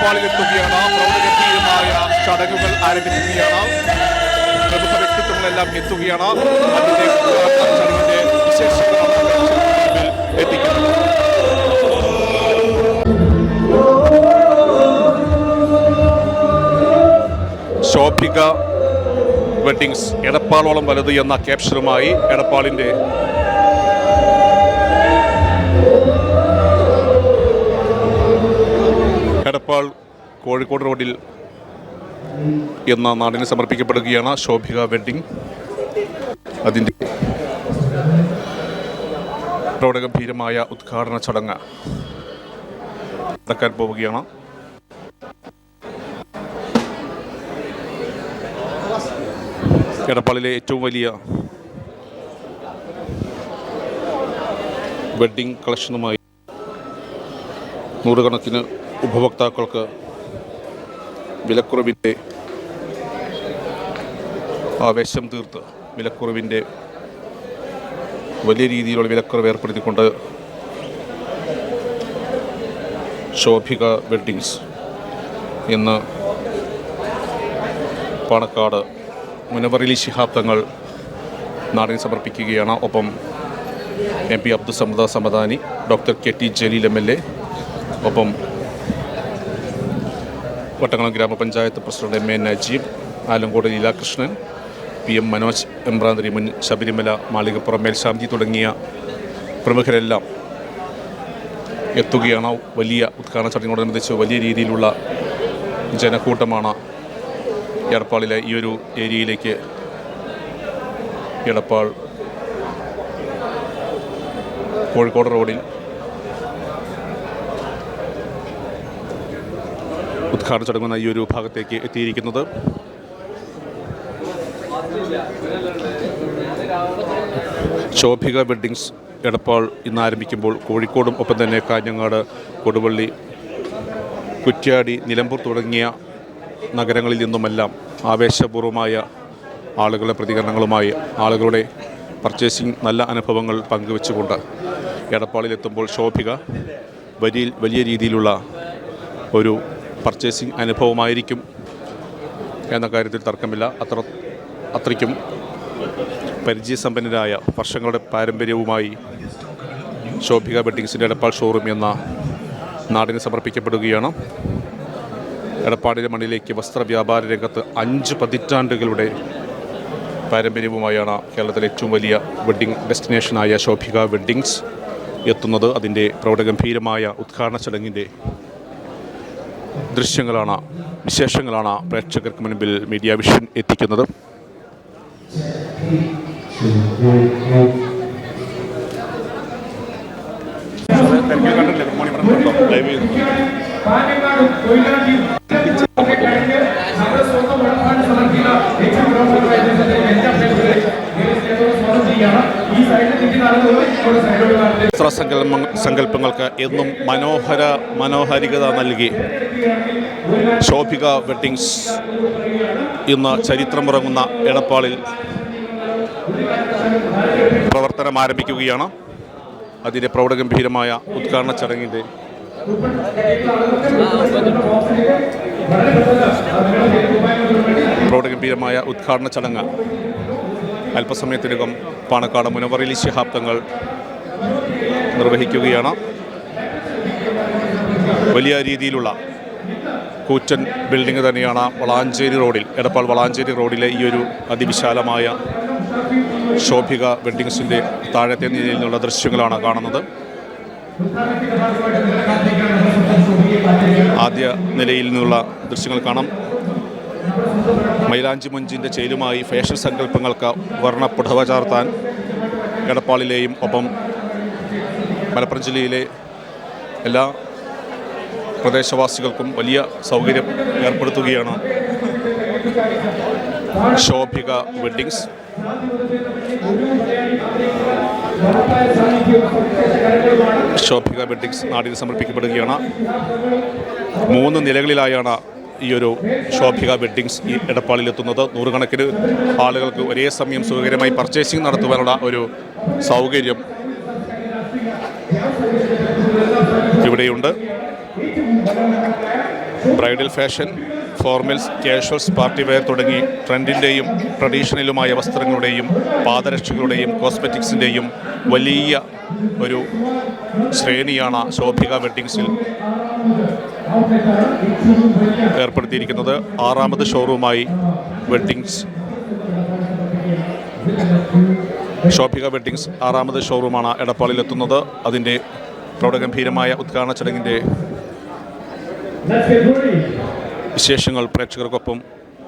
എടപ്പാളിലെത്തുകയാണ്. പ്രൗഢഗംഭീരമായ ചടങ്ങുകൾ ആരംഭിക്കുകയാണ്. പ്രമുഖ വ്യക്തിത്വങ്ങളെല്ലാം എത്തുകയാണ്. അതിന്റെ ചടങ്ങിന്റെ വിശേഷങ്ങളാണ് എത്തിക്കുന്നത്. ശോഭിക വെഡ്ഡിങ്സ് എടപ്പാളോളം വലുത് എന്ന ക്യാപ്ഷനുമായി എടപ്പാളിൻ്റെ എടപ്പാൾ കോഴിക്കോട് റോഡിൽ എന്ന നാടിന് സമർപ്പിക്കപ്പെടുകയാണ് ശോഭിക വെഡ്ഡിംഗ്. അതിൻ്റെ പ്രൗഢഗംഭീരമായ ഉദ്ഘാടന ചടങ്ങ് നടക്കാൻ പോവുകയാണ്. എടപ്പാളിലെ ഏറ്റവും വലിയ വെഡ്ഡിംഗ് കളക്ഷനുമായി നൂറുകണക്കിന് ഉപഭോക്താക്കൾക്ക് വിലക്കുറവിൻ്റെ ആവേശം തീർത്ത് വിലക്കുറവിൻ്റെ വലിയ രീതിയിലുള്ള വിലക്കുറവ് ഏർപ്പെടുത്തിക്കൊണ്ട് ശോഭിക വെഡ്ഡിങ്സ് ഇന്ന് പാണക്കാട് മുനവറിലി ശിഹാബ് തങ്ങൾ നാടിന് സമർപ്പിക്കുകയാണ്. ഒപ്പം MP Abdussamad Samadani, doctor KT Jaleel MLA, ഒപ്പം Vattamkulam grama panchayat president MA Najeeb, Alankode Leelakrishnan, PM Manoj, Embranthiri, മുൻ ശബരിമല, മാളികപ്പുറം മേൽശാന്തി തുടങ്ങിയ പ്രമുഖരെല്ലാം എത്തുകയാണ്. വലിയ ഉദ്ഘാടന ചടങ്ങിനോടനുബന്ധിച്ച് വലിയ രീതിയിലുള്ള ജനക്കൂട്ടമാണ് എടപ്പാളിലെ ഈ ഒരു ഏരിയയിലേക്ക് എടപ്പാൾ കോഴിക്കോട് റോഡിൽ ഉദ്ഘാടന ചടങ്ങുന്ന ഈ ഒരു ഭാഗത്തേക്ക് എത്തിയിരിക്കുന്നത്. ശോഭിക വെഡ്ഡിങ്സ് എടപ്പാൾ ഇന്ന് ആരംഭിക്കുമ്പോൾ കോഴിക്കോടും ഒപ്പം തന്നെ കാഞ്ഞങ്ങാട്, കൊടുവള്ളി, കുറ്റ്യാടി, നിലമ്പൂർ തുടങ്ങിയ നഗരങ്ങളിൽ നിന്നുമെല്ലാം ആവേശപൂർവമായ ആളുകളുടെ പ്രതികരണങ്ങളുമായി ആളുകളുടെ പർച്ചേസിംഗ് നല്ല അനുഭവങ്ങൾ പങ്കുവെച്ചുകൊണ്ട് എടപ്പാളിലെത്തുമ്പോൾ ശോഭിക വലിയ രീതിയിലുള്ള ഒരു പർച്ചേസിംഗ് അനുഭവമായിരിക്കും എന്ന കാര്യത്തിൽ തർക്കമില്ല. അത്രയ്ക്കും പരിചയസമ്പന്നരായ വർഷങ്ങളുടെ പാരമ്പര്യവുമായി ശോഭിക വെഡ്ഡിങ്സിൻ്റെ എടപ്പാൾ ഷോറൂം എന്ന നാടിന് സമർപ്പിക്കപ്പെടുകയാണ്. എടപ്പാടിലെ മണ്ണിലേക്ക് വസ്ത്രവ്യാപാര രംഗത്ത് 5 പതിറ്റാണ്ടുകളുടെ പാരമ്പര്യവുമായാണ് കേരളത്തിലെ ഏറ്റവും വലിയ വെഡ്ഡിംഗ് ഡെസ്റ്റിനേഷനായ ശോഭിക വെഡ്ഡിങ്സ് എത്തുന്നത്. അതിൻ്റെ പ്രൗഢഗംഭീരമായ ഉദ്ഘാടന ചടങ്ങിൻ്റെ ദൃശ്യങ്ങളാണ്, വിശേഷങ്ങളാണ് പ്രേക്ഷകർക്ക് മുൻപിൽ മീഡിയ വിഷൻ എത്തിക്കുന്നത്. സങ്കല്പങ്ങൾക്ക് എന്നും മനോഹാരികത നൽകി ശോഭിക വെഡ്ഡിങ്സ് ഇന്ന് ചരിത്രമുറങ്ങുന്ന എടപ്പാളിൽ പ്രവർത്തനം ആരംഭിക്കുകയാണ്. അതിൻ്റെ പ്രൗഢഗംഭീരമായ ഉദ്ഘാടന ചടങ്ങിൻ്റെ പ്രൗഢഗംഭീരമായ ഉദ്ഘാടന ചടങ്ങ് അല്പസമയത്തിനകം പാണക്കാട് മുനവറിലി ശിഹാബ് തങ്ങൾ നിർവഹിക്കുകയാണ്. വലിയ രീതിയിലുള്ള കൂറ്റൻ ബിൽഡിംഗ് തന്നെയാണ് വളാഞ്ചേരി റോഡിൽ, എടപ്പാൾ വളാഞ്ചേരി റോഡിലെ ഈ ഒരു അതിവിശാലമായ ശോഭിക വെഡ്ഡിങ്സിൻ്റെ താഴത്തെ നിലയിൽ നിന്നുള്ള ദൃശ്യങ്ങളാണ് കാണുന്നത്. ആദ്യ നിലയിൽ നിന്നുള്ള ദൃശ്യങ്ങൾ കാണാം. മൈലാഞ്ചി മുഞ്ചിൻ്റെ ചേലുമായി ഫാഷൻ സങ്കല്പങ്ങൾക്ക് വർണ്ണപ്പുടവ ചാർത്താൻ എടപ്പാളിലെയും ഒപ്പം മലപ്പുറം ജില്ലയിലെ എല്ലാ പ്രദേശവാസികൾക്കും വലിയ സൗകര്യം ഏർപ്പെടുത്തുകയാണ് ശോഭിക വെഡ്ഡിങ്സ്. ശോഭിക വെഡ്ഡിങ്സ് നാടിന് സമർപ്പിക്കപ്പെടുകയാണ്. 3 നിലകളിലായാണ് ഈ ഒരു ശോഭിക വെഡ്ഡിങ്സ് ഈ എടപ്പാളിലെത്തുന്നത്. നൂറുകണക്കിന് ആളുകൾക്ക് ഒരേ സമയം സുഖകരമായി പർച്ചേസിംഗ് നടത്തുവാനുള്ള ഒരു സൗകര്യം ഇവിടെയുണ്ട്. Bridal fashion, formals, casuals, party wear തുടങ്ങി ട്രെൻഡിൻ്റെയും ട്രഡീഷണലുമായ വസ്ത്രങ്ങളുടെയും പാദരക്ഷകളുടെയും കോസ്മെറ്റിക്സിൻ്റെയും വലിയ ഒരു ശ്രേണിയാണ് ശോഭിക വെഡ്ഡിങ്സിൽ ഏർപ്പെടുത്തിയിരിക്കുന്നത്. 6ാമത് ഷോറൂമായി ശോഭിക വെഡ്ഡിങ്സ് 6ാമത് ഷോറൂമാണ് എടപ്പാളിലെത്തുന്നത്. അതിൻ്റെ പ്രൗഢഗംഭീരമായ ഉദ്ഘാടന ചടങ്ങിൻ്റെ വിശേഷങ്ങൾ പ്രേക്ഷകർക്കൊപ്പം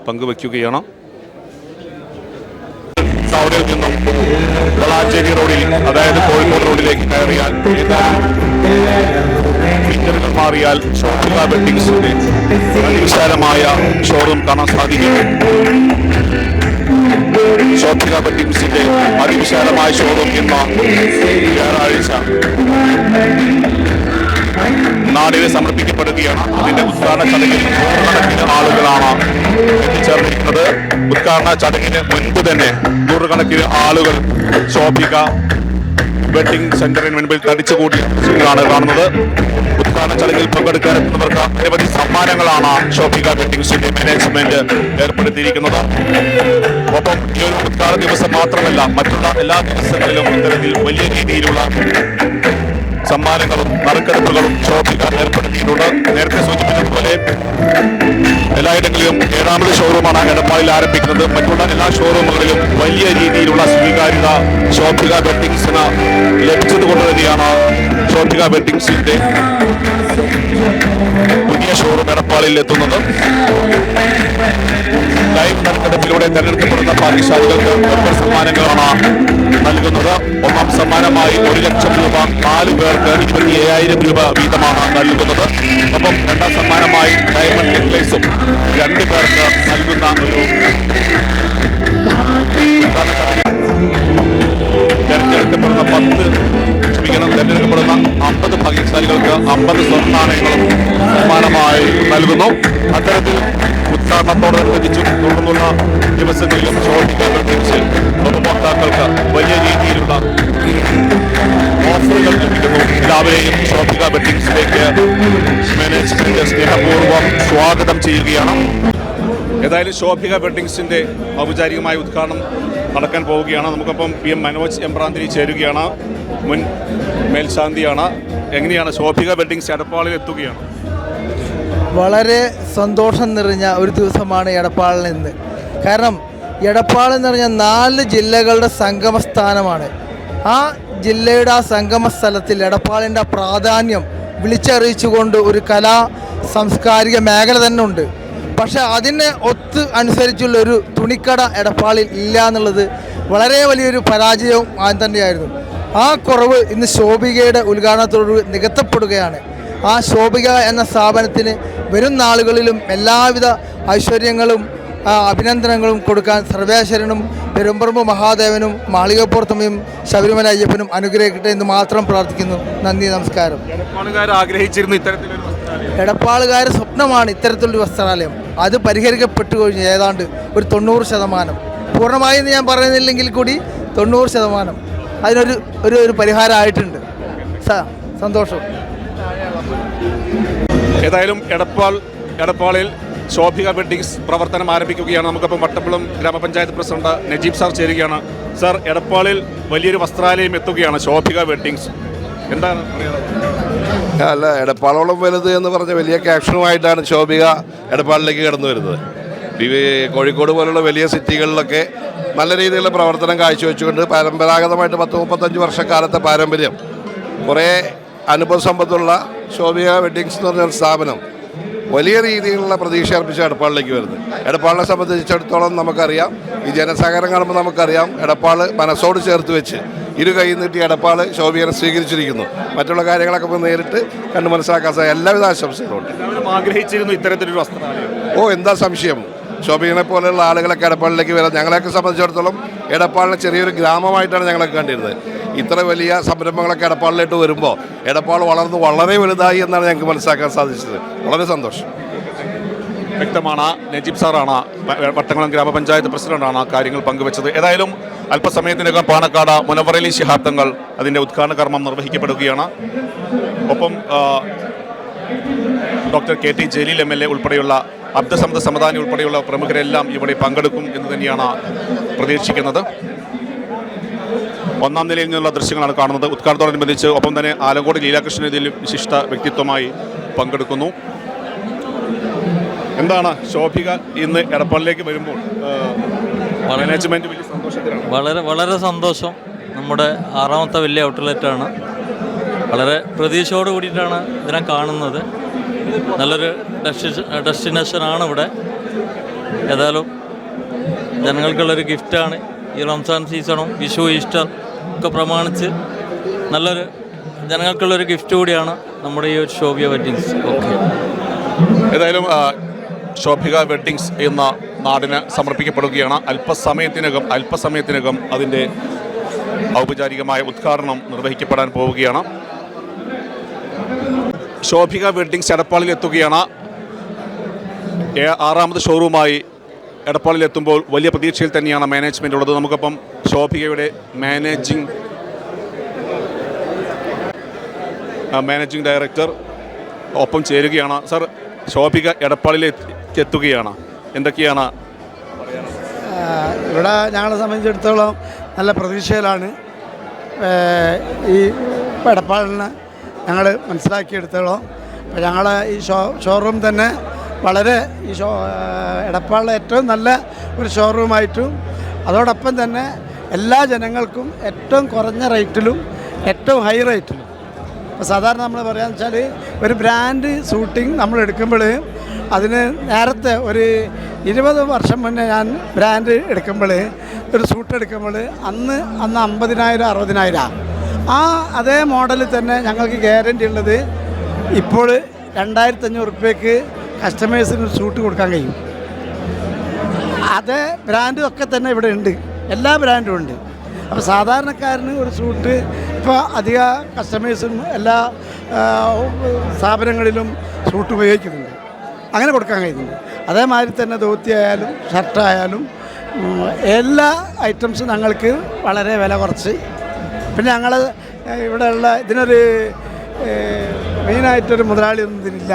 പങ്കുവയ്ക്കുകയാണ്. സൗദിയിൽ നിന്നും വളാഞ്ചേരി റോഡിൽ, അതായത് കോഴിക്കോട് റോഡിലേക്ക് കയറിയാൽ മീറ്ററുകൾ മാറിയാൽ ശോഭിക വെഡ്ഡിങ്സിന്റെ വിശാലമായ ഷോറൂം കാണാൻ സാധിക്കും. ശോഭിക വെഡ്ഡിങ്സിന്റെ അതിവിശാലമായ ഷോറൂം ഇന്ന് ഞായറാഴ്ച നാടിന് സമർപ്പിക്കപ്പെടുകയാണ്. അതിന്റെ ഉദ്ഘാടന ചടങ്ങിൽ നൂറുകണക്കിന് ആളുകളാണ് എത്തിച്ചേർന്നിരിക്കുന്നത്. ഉദ്ഘാടന ചടങ്ങിന് മുൻപ് തന്നെ നൂറുകണക്കിന് ആളുകൾ ശോഭിക വെഡ്ഡിംഗ് സെന്ററിന് മുൻപിൽ തടിച്ചുകൂടിയ ദൃശ്യങ്ങളാണ് കാണുന്നത്. ഉദ്ഘാടന ചടങ്ങിൽ പങ്കെടുക്കാനെത്തുന്നവർക്ക് നിരവധി സമ്മാനങ്ങളാണ് ശോഭിക വെഡ്ഡിങ്സിന്റെ മാനേജ്മെന്റ് ഏർപ്പെടുത്തിയിരിക്കുന്നത്. ഒപ്പം ഈ ഒരു ഉദ്ഘാടന ദിവസം മാത്രമല്ല, മറ്റുള്ള എല്ലാ ദിവസങ്ങളിലും ഇത്തരത്തിൽ വലിയ രീതിയിലുള്ള സമ്മാനങ്ങളും നറുക്കെടുപ്പുകളും ശോഭിക ഏർപ്പെടുത്തിയിട്ടുണ്ട്. നേരത്തെ സൂചിപ്പിച്ചതുപോലെ എല്ലായിടങ്ങളിലും 7ാമത് ഷോറൂമാണ് എടപ്പാളിൽ ആരംഭിക്കുന്നത്. മറ്റുള്ള എല്ലാ ഷോറൂമുകളിലും വലിയ രീതിയിലുള്ള സ്വീകാര്യത ശോഭിക വെഡ്ഡിങ്സിന് ലഭിച്ചതുകൊണ്ട് തന്നെയാണ് ശോഭിക വെഡ്ഡിങ്സിന്റെ പുതിയ ഷോറൂം എടപ്പാളിൽ എത്തുന്നത്. ലൈവ് നറുക്കെടുപ്പിലൂടെ തെരഞ്ഞെടുക്കപ്പെടുന്ന ഭാഗ്യശാലികൾക്ക് ഒമ്പത് സമ്മാനങ്ങളാണ് നൽകുന്നത്. ഒന്നാം സമ്മാനമായി 1 ലക്ഷം രൂപ 4 പേർക്ക് 27,000 രൂപ വീതമാണ് നൽകുന്നത്. ഒപ്പം രണ്ടാം സമ്മാനമായി ഡയമണ്ട് നെക്ലേസും 2 പേർക്ക് നൽകുന്ന ഒരു തെരഞ്ഞെടുക്കപ്പെടുന്ന 50 ഭാഗ്യശാലികൾക്ക് 50 സ്വർണ്ണാണയങ്ങളും സമ്മാനമായി നൽകുന്നു. അത്തരത്തിൽ ഉദ്ഘാടനത്തോടനുബന്ധിച്ചും തുടർന്നുള്ള ദിവസങ്ങളിലും ശോഭിക വെഡ്ഡിങ്സിൽ ഉപഭോക്താക്കൾക്ക് വലിയ രീതിയിലുള്ള ഓഫറുകൾ ലഭിക്കുന്നു. എല്ലാവരെയും ശോഭിക വെഡ്ഡിങ്സിലേക്ക് മാനേജ്മെന്റ് സ്നേഹപൂർവ്വം സ്വാഗതം ചെയ്യുകയാണ്. ഏതായാലും ശോഭിക വെഡ്ഡിങ്സിന്റെ ഔപചാരികമായ ഉദ്ഘാടനം നടക്കാൻ പോവുകയാണ്. നമുക്കൊപ്പം PM മനോജ് എംബ്രാന്തിരി ചേരുകയാണ്. മുൻ മേൽശാന്തിയാണ്. എങ്ങനെയാണ് ശോഭിക വെഡ്ഡിങ്സ് എടപ്പാളിൽ എത്തുകയാണ്? വളരെ സന്തോഷം നിറഞ്ഞ ഒരു ദിവസമാണ് എടപ്പാളിൽ നിന്ന്. കാരണം എടപ്പാൾ എന്ന് പറഞ്ഞാൽ 4 ജില്ലകളുടെ സംഗമസ്ഥാനമാണ്. ആ ജില്ലയുടെ ആ സംഗമ സ്ഥലത്തിൽ എടപ്പാളിൻ്റെ പ്രാധാന്യം വിളിച്ചറിയിച്ചുകൊണ്ട് ഒരു കലാ സാംസ്കാരിക മേഖല തന്നെ ഉണ്ട്. പക്ഷേ അതിനെ അനുസരിച്ചുള്ള ഒരു തുണിക്കട എടപ്പാളിൽ ഇല്ല എന്നുള്ളത് വളരെ വലിയൊരു പരാജയവും തന്നെയായിരുന്നു. ആ കുറവ് ഇന്ന് ശോഭികയുടെ ഉദ്ഘാടനത്തോട് നികത്തപ്പെടുകയാണ്. ആ ശോഭിക എന്ന സ്ഥാപനത്തിന് വരും നാളുകളിലും എല്ലാവിധ ഐശ്വര്യങ്ങളും അഭിനന്ദനങ്ങളും കൊടുക്കാൻ സർവേശ്വരനും പെരുമ്പറമ്പ് മഹാദേവനും മാളികപ്പുറത്തമ്മയും ശബരിമല അയ്യപ്പനും അനുഗ്രഹിക്കട്ടെ എന്ന് മാത്രം പ്രാർത്ഥിക്കുന്നു. നന്ദി, നമസ്കാരം. എടപ്പാളുകാർ സ്വപ്നമാണ് ഇത്തരത്തിലൊരു വസ്ത്രാലയം. അത് പരിഹരിക്കപ്പെട്ടു കഴിഞ്ഞു ഏതാണ്ട് ഒരു 90%. പൂർണ്ണമായി ഞാൻ പറയുന്നില്ലെങ്കിൽ കൂടി 90% അതിനൊരു ഒരു പരിഹാരമായിട്ടുണ്ട്. സന്തോഷം. ഏതായാലും എടപ്പാളിൽ ശോഭിക വെഡ്ഡിങ്സ് പ്രവർത്തനം ആരംഭിക്കുകയാണ്. നമുക്കപ്പം വട്ടപ്പുളം ഗ്രാമപഞ്ചായത്ത് പ്രസിഡന്റ് നജീബ് സാർ ചേരുകയാണ്. സാർ, എടപ്പാളിൽ വലിയൊരു വസ്ത്രാലയം എത്തുകയാണ്, ശോഭിക വെഡ്ഡിങ്സ്. എന്താണ് അല്ല, എടപ്പാളോളം വലുത് എന്ന് പറഞ്ഞ വലിയ ക്യാപ്ഷനുമായിട്ടാണ് ശോഭിക എടപ്പാളിലേക്ക് കടന്നു വരുന്നത്. കോഴിക്കോട് പോലുള്ള വലിയ സിറ്റികളിലൊക്കെ നല്ല രീതിയിലുള്ള പ്രവർത്തനം കാഴ്ചവെച്ചുകൊണ്ട് പരമ്പരാഗതമായിട്ട് 30-35 വർഷക്കാലത്തെ പാരമ്പര്യം, കുറേ അനുഭവ സമ്പത്തുള്ള ശോഭിക വെഡ്ഡിങ്സ് എന്ന് പറഞ്ഞ സ്ഥാപനം വലിയ രീതിയിലുള്ള പ്രതീക്ഷ അർപ്പിച്ച എടപ്പാളിലേക്ക് വരുന്നത്. എടപ്പാളിനെ സംബന്ധിച്ചിടത്തോളം നമുക്കറിയാം, ഈ ജനസഹകരണം കാണുമ്പോൾ നമുക്കറിയാം, എടപ്പാൾ മനസ്സോട് ചേർത്ത് വെച്ച് ഇരു കൈ നീട്ടി എടപ്പാൾ ശോഭികനെ സ്വീകരിച്ചിരിക്കുന്നു. മറ്റുള്ള കാര്യങ്ങളൊക്കെ ഇപ്പോൾ നേരിട്ട് കണ്ട് മനസ്സിലാക്കാൻ സാധിക്കും. എല്ലാവിധ ആശംസകളുണ്ട്. ആഗ്രഹിച്ചിരുന്നു ഇത്തരത്തിലൊരു വസ്ത്രാലയം. എന്താ സംശയം? ശോഭികനെ പോലെയുള്ള ആളുകളൊക്കെ എടപ്പാളിലേക്ക് വരാം. ഞങ്ങളെയൊക്കെ സംബന്ധിച്ചിടത്തോളം എടപ്പാളിനെ ചെറിയൊരു ഗ്രാമമായിട്ടാണ് ഞങ്ങളൊക്കെ കണ്ടിരുന്നത്. ഇത്ര വലിയ സംരംഭങ്ങളൊക്കെ എടപ്പാളിലേക്ക് വരുമ്പോൾ എടപ്പാൾ വളർന്ന് വളരെ വലുതായി എന്നാണ് ഞങ്ങൾക്ക് മനസ്സിലാക്കാൻ സാധിച്ചത്. വളരെ സന്തോഷം. വ്യക്തമാണ്. നജീബ് സാറാണ്, വട്ടംകുളം ഗ്രാമപഞ്ചായത്ത് പ്രസിഡന്റാണ് കാര്യങ്ങൾ പങ്കുവച്ചത്. ഏതായാലും അല്പസമയത്തിനകം പാണക്കാട് മുനവറലി ശിഹാബ് തങ്ങൾ അതിൻ്റെ ഉദ്ഘാടന കർമ്മം നിർവഹിക്കപ്പെടുകയാണ്. ഒപ്പം ഡോക്ടർ KT ജലീൽ MLA ഉൾപ്പെടെയുള്ള അബ്ദുസമദ് സമദാനി ഉൾപ്പെടെയുള്ള പ്രമുഖരെല്ലാം ഇവിടെ പങ്കെടുക്കും എന്ന് തന്നെയാണ് പ്രതീക്ഷിക്കുന്നത്. ഒന്നാം നിലയിൽ നിന്നുള്ള ദൃശ്യങ്ങളാണ് കാണുന്നത്. ഉദ്ഘാടനത്തോടനുബന്ധിച്ച് ഒപ്പം തന്നെ ആലങ്കോട് ലീലാകൃഷ്ണൻ ഇതിൽ വിശിഷ്ട വ്യക്തിത്വമായി പങ്കെടുക്കുന്നു. എന്താണ് ശോഭിക ഇന്ന് എടപ്പാളിലേക്ക് വരുമ്പോൾ മാനേജ്മെന്റ് വലിയ സന്തോഷത്തിലാണ്? വളരെ സന്തോഷം. നമ്മുടെ 6ാമത്തെ വലിയ ഔട്ട്ലെറ്റാണ്. വളരെ പ്രതീക്ഷയോട് കൂടിയിട്ടാണ് ഇതിനെ കാണുന്നത്. നല്ലൊരു ഡെസ്റ്റിനേഷനാണ് ഇവിടെ. ഏതായാലും ജനങ്ങൾക്കുള്ളൊരു ഗിഫ്റ്റാണ് ഈ റംസാൻ സീസണും വിഷു ഈസ്റ്റർ ഒക്കെ പ്രമാണിച്ച് നല്ലൊരു ജനങ്ങൾക്കുള്ളൊരു ഗിഫ്റ്റ് കൂടിയാണ് നമ്മുടെ ഈ ഒരു ശോഭിക വെഡ്ഡിങ്സ്. ഓക്കെ, ഏതായാലും ശോഭിക വെഡ്ഡിങ്സ് എന്ന നാടിന് സമർപ്പിക്കപ്പെടുകയാണ്. അല്പസമയത്തിനകം അതിൻ്റെ ഔപചാരികമായ ഉദ്ഘാടനം നിർവഹിക്കപ്പെടാൻ പോവുകയാണ്. ശോഭിക വെഡ്ഡിങ്സ് എടപ്പാളിൽ എത്തുകയാണ്. 6ാമത് ഷോറൂമായി എടപ്പാളിലെത്തുമ്പോൾ വലിയ പ്രതീക്ഷയിൽ തന്നെയാണ് മാനേജ്മെൻ്റ് ഉള്ളത്. നമുക്കപ്പം ശോഭികയുടെ മാനേജിംഗ് ഡയറക്ടർ ഒപ്പം ചേരുകയാണ്. സർ, ശോഭിക എടപ്പാളിലേക്ക് എത്തുകയാണ്, എന്തൊക്കെയാണ് ഇവിടെ ഞങ്ങളെ സംബന്ധിച്ചിടത്തോളം നല്ല പ്രതീക്ഷയിലാണ്. ഈ എടപ്പാളിന് ഞങ്ങൾ മനസ്സിലാക്കിയെടുത്തോളം അപ്പോൾ ഞങ്ങളെ ഈ ഷോറൂം തന്നെ വളരെ എടപ്പാളിലെ ഏറ്റവും നല്ല ഒരു ഷോറൂമായിട്ടും അതോടൊപ്പം തന്നെ എല്ലാ ജനങ്ങൾക്കും ഏറ്റവും കുറഞ്ഞ റേറ്റിലും ഏറ്റവും ഹൈ റേറ്റിലും. അപ്പോൾ സാധാരണ നമ്മൾ പറയാന്ന് വെച്ചാൽ ഒരു ബ്രാൻഡ് ഷൂട്ടിംഗ് നമ്മൾ എടുക്കുമ്പോൾ അതിന് നേരത്തെ ഒരു 20 വർഷം മുന്നേ ഞാൻ ബ്രാൻഡ് എടുക്കുമ്പോൾ ഒരു സൂട്ട് എടുക്കുമ്പോൾ അന്ന് 50,000 60,000 അതേ മോഡലിൽ തന്നെ ഞങ്ങൾക്ക് ഗ്യാരണ്ടി ഉള്ളത് ഇപ്പോൾ 2,500 റുപ്യക്ക് കസ്റ്റമേഴ്സിന് ഒരു സൂട്ട് കൊടുക്കാൻ കഴിയും. അതേ ബ്രാൻഡും ഒക്കെ തന്നെ ഇവിടെ ഉണ്ട്, എല്ലാ ബ്രാൻഡും ഉണ്ട്. അപ്പോൾ സാധാരണക്കാരന് ഒരു സൂട്ട് ഇപ്പോൾ അധിക കസ്റ്റമേഴ്സും എല്ലാ സ്ഥാപനങ്ങളിലും സൂട്ട് ഉപയോഗിക്കുന്നുണ്ട്, അങ്ങനെ കൊടുക്കാൻ കഴിയുന്നുണ്ട്. അതേമാതിരി തന്നെ ധോത്തിയായാലും ഷർട്ടായാലും എല്ലാ ഐറ്റംസും ഞങ്ങൾക്ക് വളരെ വില കുറച്ച്. പിന്നെ ഞങ്ങൾ ഇവിടെയുള്ള ഇതിനൊരു മെയിനായിട്ടൊരു മുതലാളിയൊന്നും ഇതിനില്ല.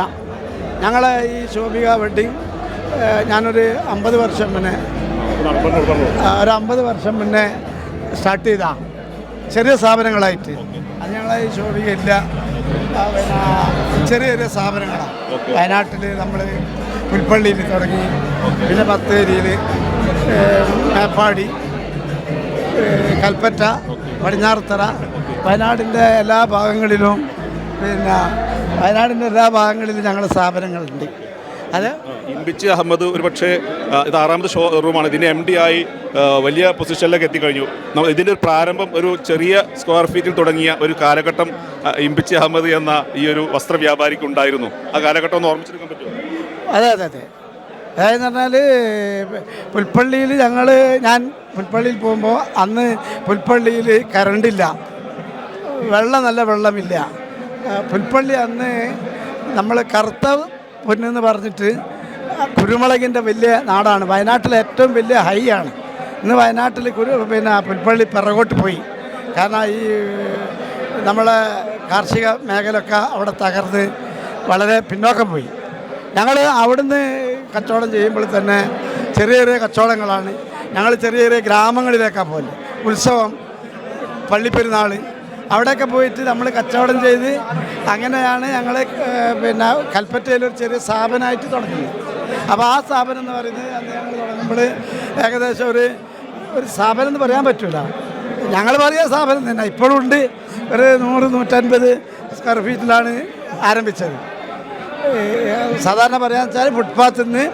ഞങ്ങളെ ഈ ശോഭിക വെഡ്ഡിങ് ഞാനൊരു 50 വർഷം മുന്നേ സ്റ്റാർട്ട് ചെയ്താ ചെറിയ സ്ഥാപനങ്ങളായിട്ട്. അത് ഞങ്ങളെ ഈ ശോഭിക ഇല്ല, പിന്നെ ചെറിയ ചെറിയ സ്ഥാപനങ്ങളാണ്. വയനാട്ടിൽ നമ്മൾ പുൽപ്പള്ളിയിൽ തുടങ്ങി, പിന്നെ ബത്തേരിയിൽ, മേപ്പാടി, കൽപ്പറ്റ, പടിഞ്ഞാറത്തറ, വയനാടിൻ്റെ എല്ലാ ഭാഗങ്ങളിലും ഞങ്ങളുടെ സ്ഥാപനങ്ങളുണ്ട്. അത് ഇമ്പിച്ചി അഹമ്മദ് ഒരു പക്ഷേ ഇത് 6ാമത് ഷോറൂമാണ്. ഇതിൻ്റെ MD ആയി വലിയ പൊസിഷനിലേക്ക് എത്തിക്കഴിഞ്ഞു. ഇതിൻ്റെ ഒരു പ്രാരംഭം ഒരു ചെറിയ സ്ക്വയർ ഫീറ്റിൽ തുടങ്ങിയ ഒരു കാലഘട്ടം ഇമ്പിച്ചി അഹമ്മദ് എന്ന ഈ ഒരു വസ്ത്ര വ്യാപാരിക്ക് ഉണ്ടായിരുന്നു. ആ കാലഘട്ടം ഒന്ന് ഓർമ്മിച്ചെടുക്കാൻ പറ്റുമോ? അതെ. അതായെന്ന് പറഞ്ഞാൽ പുൽപ്പള്ളിയിൽ ഞാൻ പുൽപ്പള്ളിയിൽ പോകുമ്പോൾ അന്ന് പുൽപ്പള്ളിയിൽ കറണ്ടില്ല, നല്ല വെള്ളമില്ല. പുൽപ്പള്ളി അന്ന് നമ്മൾ കറുത്ത പൊന്നെന്ന് പറഞ്ഞിട്ട് കുരുമുളകിൻ്റെ വലിയ നാടാണ്. വയനാട്ടിലെ ഏറ്റവും വലിയ ഹൈ ആണ്. ഇന്ന് വയനാട്ടിൽ പുൽപ്പള്ളി പിറകോട്ട് പോയി. കാരണം ഈ നമ്മളെ കാർഷിക മേഖലയൊക്കെ അവിടെ തകർന്ന് വളരെ പിന്നോക്കം പോയി. ഞങ്ങൾ അവിടുന്ന് കച്ചവടം ചെയ്യുമ്പോൾ തന്നെ ചെറിയ ചെറിയ കച്ചവടങ്ങളാണ്. ഞങ്ങൾ ചെറിയ ചെറിയ ഗ്രാമങ്ങളിലേക്കാണ് പോകുന്നത്. ഉത്സവം, പള്ളിപ്പെരുന്നാൾ, അവിടെയൊക്കെ പോയിട്ട് നമ്മൾ കച്ചവടം ചെയ്ത് അങ്ങനെയാണ് ഞങ്ങൾ കൽപ്പറ്റയിലൊരു ചെറിയ സ്ഥാപനമായിട്ട് തുടങ്ങുന്നത്. അപ്പോൾ ആ സ്ഥാപനം എന്ന് പറയുന്നത് അന്ന് ഞങ്ങൾ തുടങ്ങുമ്പോൾ ഏകദേശം ഒരു സ്ഥാപനം എന്ന് പറയാൻ പറ്റില്ല, ഞങ്ങൾ പറയുക സ്ഥാപനം തന്നെ ഇപ്പോഴും ഉണ്ട്. ഒരു 100-150 സ്ക്വയർ ഫീറ്റിലാണ് ആരംഭിച്ചത്. സാധാരണ പറയാന്ന് വെച്ചാൽ ഫുട്പാത്തിൽ നിന്ന്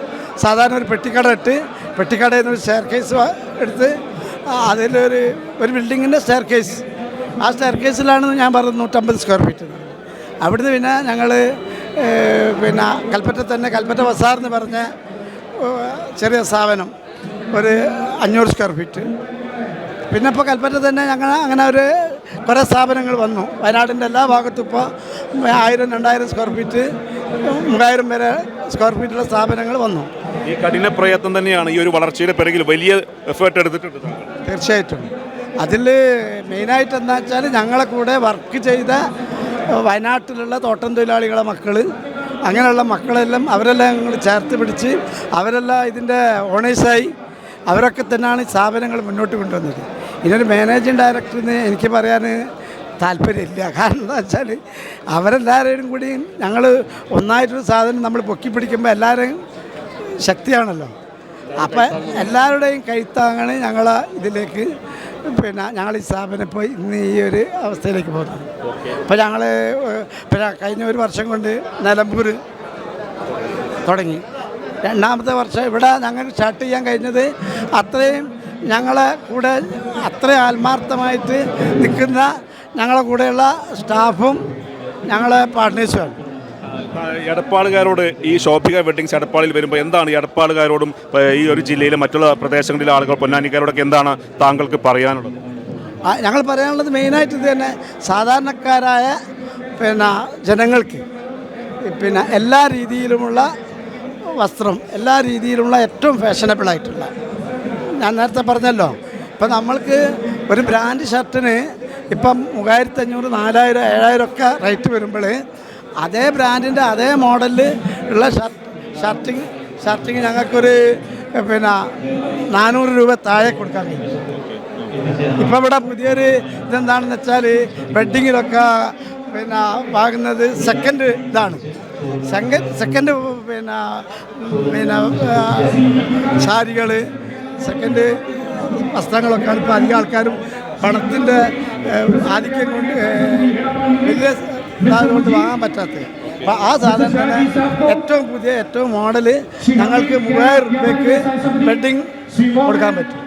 സാധാരണ ഒരു പെട്ടിക്കടയിൽ നിന്ന് ഒരു സ്റ്റെയർ കേസ് എടുത്ത് അതിലൊരു ബിൽഡിങ്ങിൻ്റെ സ്റ്റെയർ കേസ്, ആ സ്റ്റെയർ കേസിലാണ് ഞാൻ പറഞ്ഞത് 150 സ്ക്വയർ ഫീറ്റ്. അവിടുന്ന് പിന്നെ ഞങ്ങൾ കൽപ്പറ്റ തന്നെ കൽപ്പറ്റ ബസാർ എന്ന് പറഞ്ഞ ചെറിയ സ്ഥാപനം ഒരു 500 സ്ക്വയർ ഫീറ്റ്. പിന്നെ ഇപ്പോൾ കൽപ്പറ്റ തന്നെ ഞങ്ങൾ അങ്ങനെ കുറേ സ്ഥാപനങ്ങൾ വന്നു. വയനാടിൻ്റെ എല്ലാ ഭാഗത്തും ഇപ്പോൾ 1000-2000 സ്ക്വയർ ഫീറ്റ് 3000 വരെ സ്ക്വയർ ഫീറ്റുള്ള സ്ഥാപനങ്ങൾ വന്നു. ഈ കഠിന പ്രയത്നം തന്നെയാണ് ഈ ഒരു വളർച്ചയുടെ പിറകിൽ വലിയ എഫേർട്ട് എടുത്തിട്ടുണ്ട്. തീർച്ചയായിട്ടും അതിൽ മെയിനായിട്ട് എന്താ വെച്ചാൽ ഞങ്ങളെ കൂടെ വർക്ക് ചെയ്ത വയനാട്ടിലുള്ള തോട്ടം തൊഴിലാളികളെ മക്കൾ, അങ്ങനെയുള്ള മക്കളെല്ലാം അവരെല്ലാം ഞങ്ങൾ ചേർത്ത് പിടിച്ച് അവരെല്ലാം ഇതിൻ്റെ ഓണേഴ്സായി അവരൊക്കെ തന്നെയാണ് ഈ സ്ഥാപനങ്ങൾ മുന്നോട്ട് കൊണ്ടുവന്നത്. ഇതിനൊരു മാനേജിങ് ഡയറക്ടറിന് എനിക്ക് പറയാൻ താല്പര്യമില്ല. കാരണം എന്താ വെച്ചാൽ അവരെല്ലാവരും കൂടി ഞങ്ങൾ ഒന്നായിട്ടൊരു സാധനം നമ്മൾ പൊക്കി പിടിക്കുമ്പോൾ എല്ലാവരെയും ശക്തിയാണല്ലോ. അപ്പം എല്ലാവരുടെയും കൈത്താങ്ങാണ് ഞങ്ങൾ ഇതിലേക്ക് ഞങ്ങൾ ഈ സ്ഥാപനം ഇപ്പോൾ ഇന്ന് ഈ ഒരു അവസ്ഥയിലേക്ക് പോകുന്നത്. അപ്പോൾ ഞങ്ങൾ കഴിഞ്ഞ ഒരു വർഷം കൊണ്ട് നിലമ്പൂർ തുടങ്ങി, രണ്ടാമത്തെ വർഷം ഇവിടെ ഞങ്ങൾക്ക് സ്റ്റാർട്ട് ചെയ്യാൻ കഴിഞ്ഞത് അത്രയും ഞങ്ങളെ കൂടെ അത്രയും ആത്മാർത്ഥമായിട്ട് നിൽക്കുന്ന ഞങ്ങളെ കൂടെയുള്ള സ്റ്റാഫും ഞങ്ങളെ പാർട്ട്നേഴ്സുമാണ്. എടപ്പാളുകാരോട് ഈ ശോഭിക വെഡ്ഡിങ്സ് എടപ്പാളിൽ വരുമ്പോൾ എന്താണ് എടപ്പാളുകാരോടും ഈ ഒരു ജില്ലയിലെ മറ്റുള്ള പ്രദേശങ്ങളിലെ ആളുകൾ പൊന്നാനിക്കാരോടൊക്കെ എന്താണ് താങ്കൾക്ക് പറയാനുള്ളത്? ഞങ്ങൾ പറയാനുള്ളത് മെയിനായിട്ട് ഇത് തന്നെ, സാധാരണക്കാരായ ജനങ്ങൾക്ക് എല്ലാ രീതിയിലുമുള്ള വസ്ത്രം, എല്ലാ രീതിയിലുള്ള ഏറ്റവും ഫാഷനബിളായിട്ടുള്ള, ഞാൻ നേരത്തെ പറഞ്ഞല്ലോ, ഇപ്പം നമ്മൾക്ക് ഒരു ബ്രാൻഡ് ഷർട്ടിന് ഇപ്പം 3500, 4000, 7000 ഒക്കെ റേറ്റ് വരുമ്പോൾ അതേ ബ്രാൻഡിൻ്റെ അതേ മോഡലിൽ ഉള്ള ഷർട്ടിങ് ഞങ്ങൾക്കൊരു 400 രൂപ താഴെ കൊടുക്കാൻ കഴിയും. ഇപ്പം ഇവിടെ പുതിയൊരു ഇതെന്താണെന്ന് വെച്ചാൽ വെഡ്ഡിങ്ങിലൊക്കെ വാങ്ങുന്നത് സെക്കൻഡ് ഇതാണ്, സെക്കൻഡ് സാരികൾ, സെക്കൻഡ് വസ്ത്രങ്ങളൊക്കെയാണ് ഇപ്പോൾ അധികം ആൾക്കാരും പണത്തിൻ്റെ ആധിക്യം കൊണ്ട് വലിയ കൊണ്ട് വാങ്ങാൻ പറ്റാത്തത്. അപ്പോൾ ആ സാധനം തന്നെ ഏറ്റവും പുതിയ ഏറ്റവും മോഡല് ഞങ്ങൾക്ക് 3000 രൂപയ്ക്ക് വെഡ്ഡിങ് കൊടുക്കാൻ പറ്റും.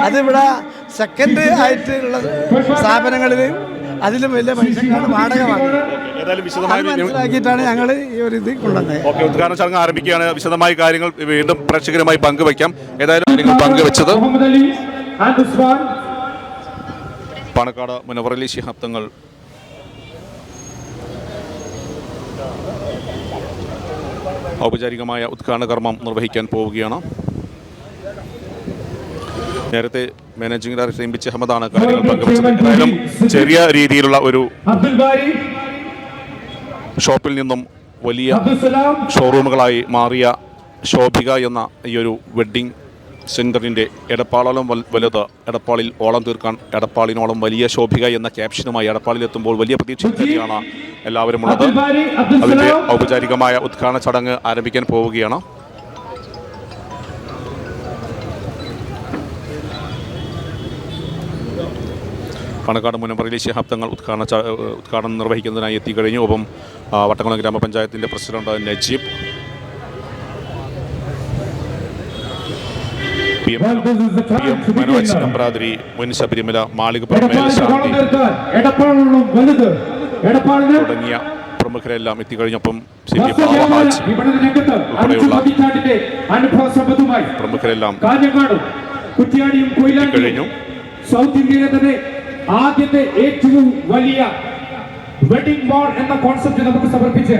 അതിവിടെ സെക്കൻഡ് ആയിട്ടുള്ള സ്ഥാപനങ്ങളിൽ അതിലും വലിയ പൈസക്കാണ് വാടക വാങ്ങുന്നത്. മനസ്സിലാക്കിയിട്ടാണ് ഞങ്ങൾ ഈ ഒരു ഇത് കൊണ്ടുവന്നത്. ഓക്കെ, ഉദ്ഘാടന ചടങ്ങ് ആരംഭിക്കുകയാണ്. വിശദമായ കാര്യങ്ങൾ വീണ്ടും പ്രേക്ഷകരുമായി പങ്കുവയ്ക്കാം. ഏതായാലും നിങ്ങൾ പങ്കുവെച്ചത് പാണക്കാട് മുനവർ അലി ശിഹാബ് തങ്ങൾ ഔപചാരികമായ ഉദ്ഘാടന കർമ്മം നിർവഹിക്കാൻ പോവുകയാണ്. നേരത്തെ മാനേജിംഗ് ഡയറക്ടർ എം.പി. അഹമ്മദാണ് കാര്യങ്ങൾ പങ്കുവച്ചത്. എന്തായാലും ചെറിയ രീതിയിലുള്ള ഒരു ഷോപ്പിൽ നിന്നും വലിയ ഷോറൂമുകളായി മാറിയ ശോഭിക എന്ന ഈ ഒരു വെഡ്ഡിംഗ് സെൻറ്ററിൻ്റെ എടപ്പാളോളം വലുത്, എടപ്പാളിൽ ഓളം തീർക്കാൻ എടപ്പാളിനോളം വലിയ ശോഭിക എന്ന ക്യാപ്ഷനുമായി എടപ്പാളിലെത്തുമ്പോൾ വലിയ പ്രതീക്ഷ തന്നെയാണ് എല്ലാവരും ഉള്ളത്. അതിൻ്റെ ഔപചാരികമായ ഉദ്ഘാടന ചടങ്ങ് ആരംഭിക്കാൻ പോവുകയാണ്. പാണക്കാട് മുനവർ അലി ശിഹാബ് തങ്ങൾ ഉദ്ഘാടനം നിർവഹിക്കുന്നതിനായി എത്തിക്കഴിഞ്ഞു. ഒപ്പം വട്ടംകുളം ഗ്രാമപഞ്ചായത്തിൻ്റെ പ്രസിഡന്റ് നജീബ്, മനോജ് നമ്പ്രാതിരി, മുൻ ശബരിമല മാളികപ്പുറം മേൽശാന്തി തുടങ്ങിയ പ്രമുഖരെല്ലാം എത്തിക്കഴിഞ്ഞപ്പം ഉൾപ്പെടെയുള്ള പ്രമുഖരെല്ലാം എത്തിക്കഴിഞ്ഞു. സൗത്ത് ഇന്ത്യയിലെ തന്നെ ആദ്യത്തെ ഏറ്റവും വലിയ വെഡിംഗ് മോൾ എന്ന കോൺസെപ്റ്റ് നമുക്ക് സമർപ്പിച്ച്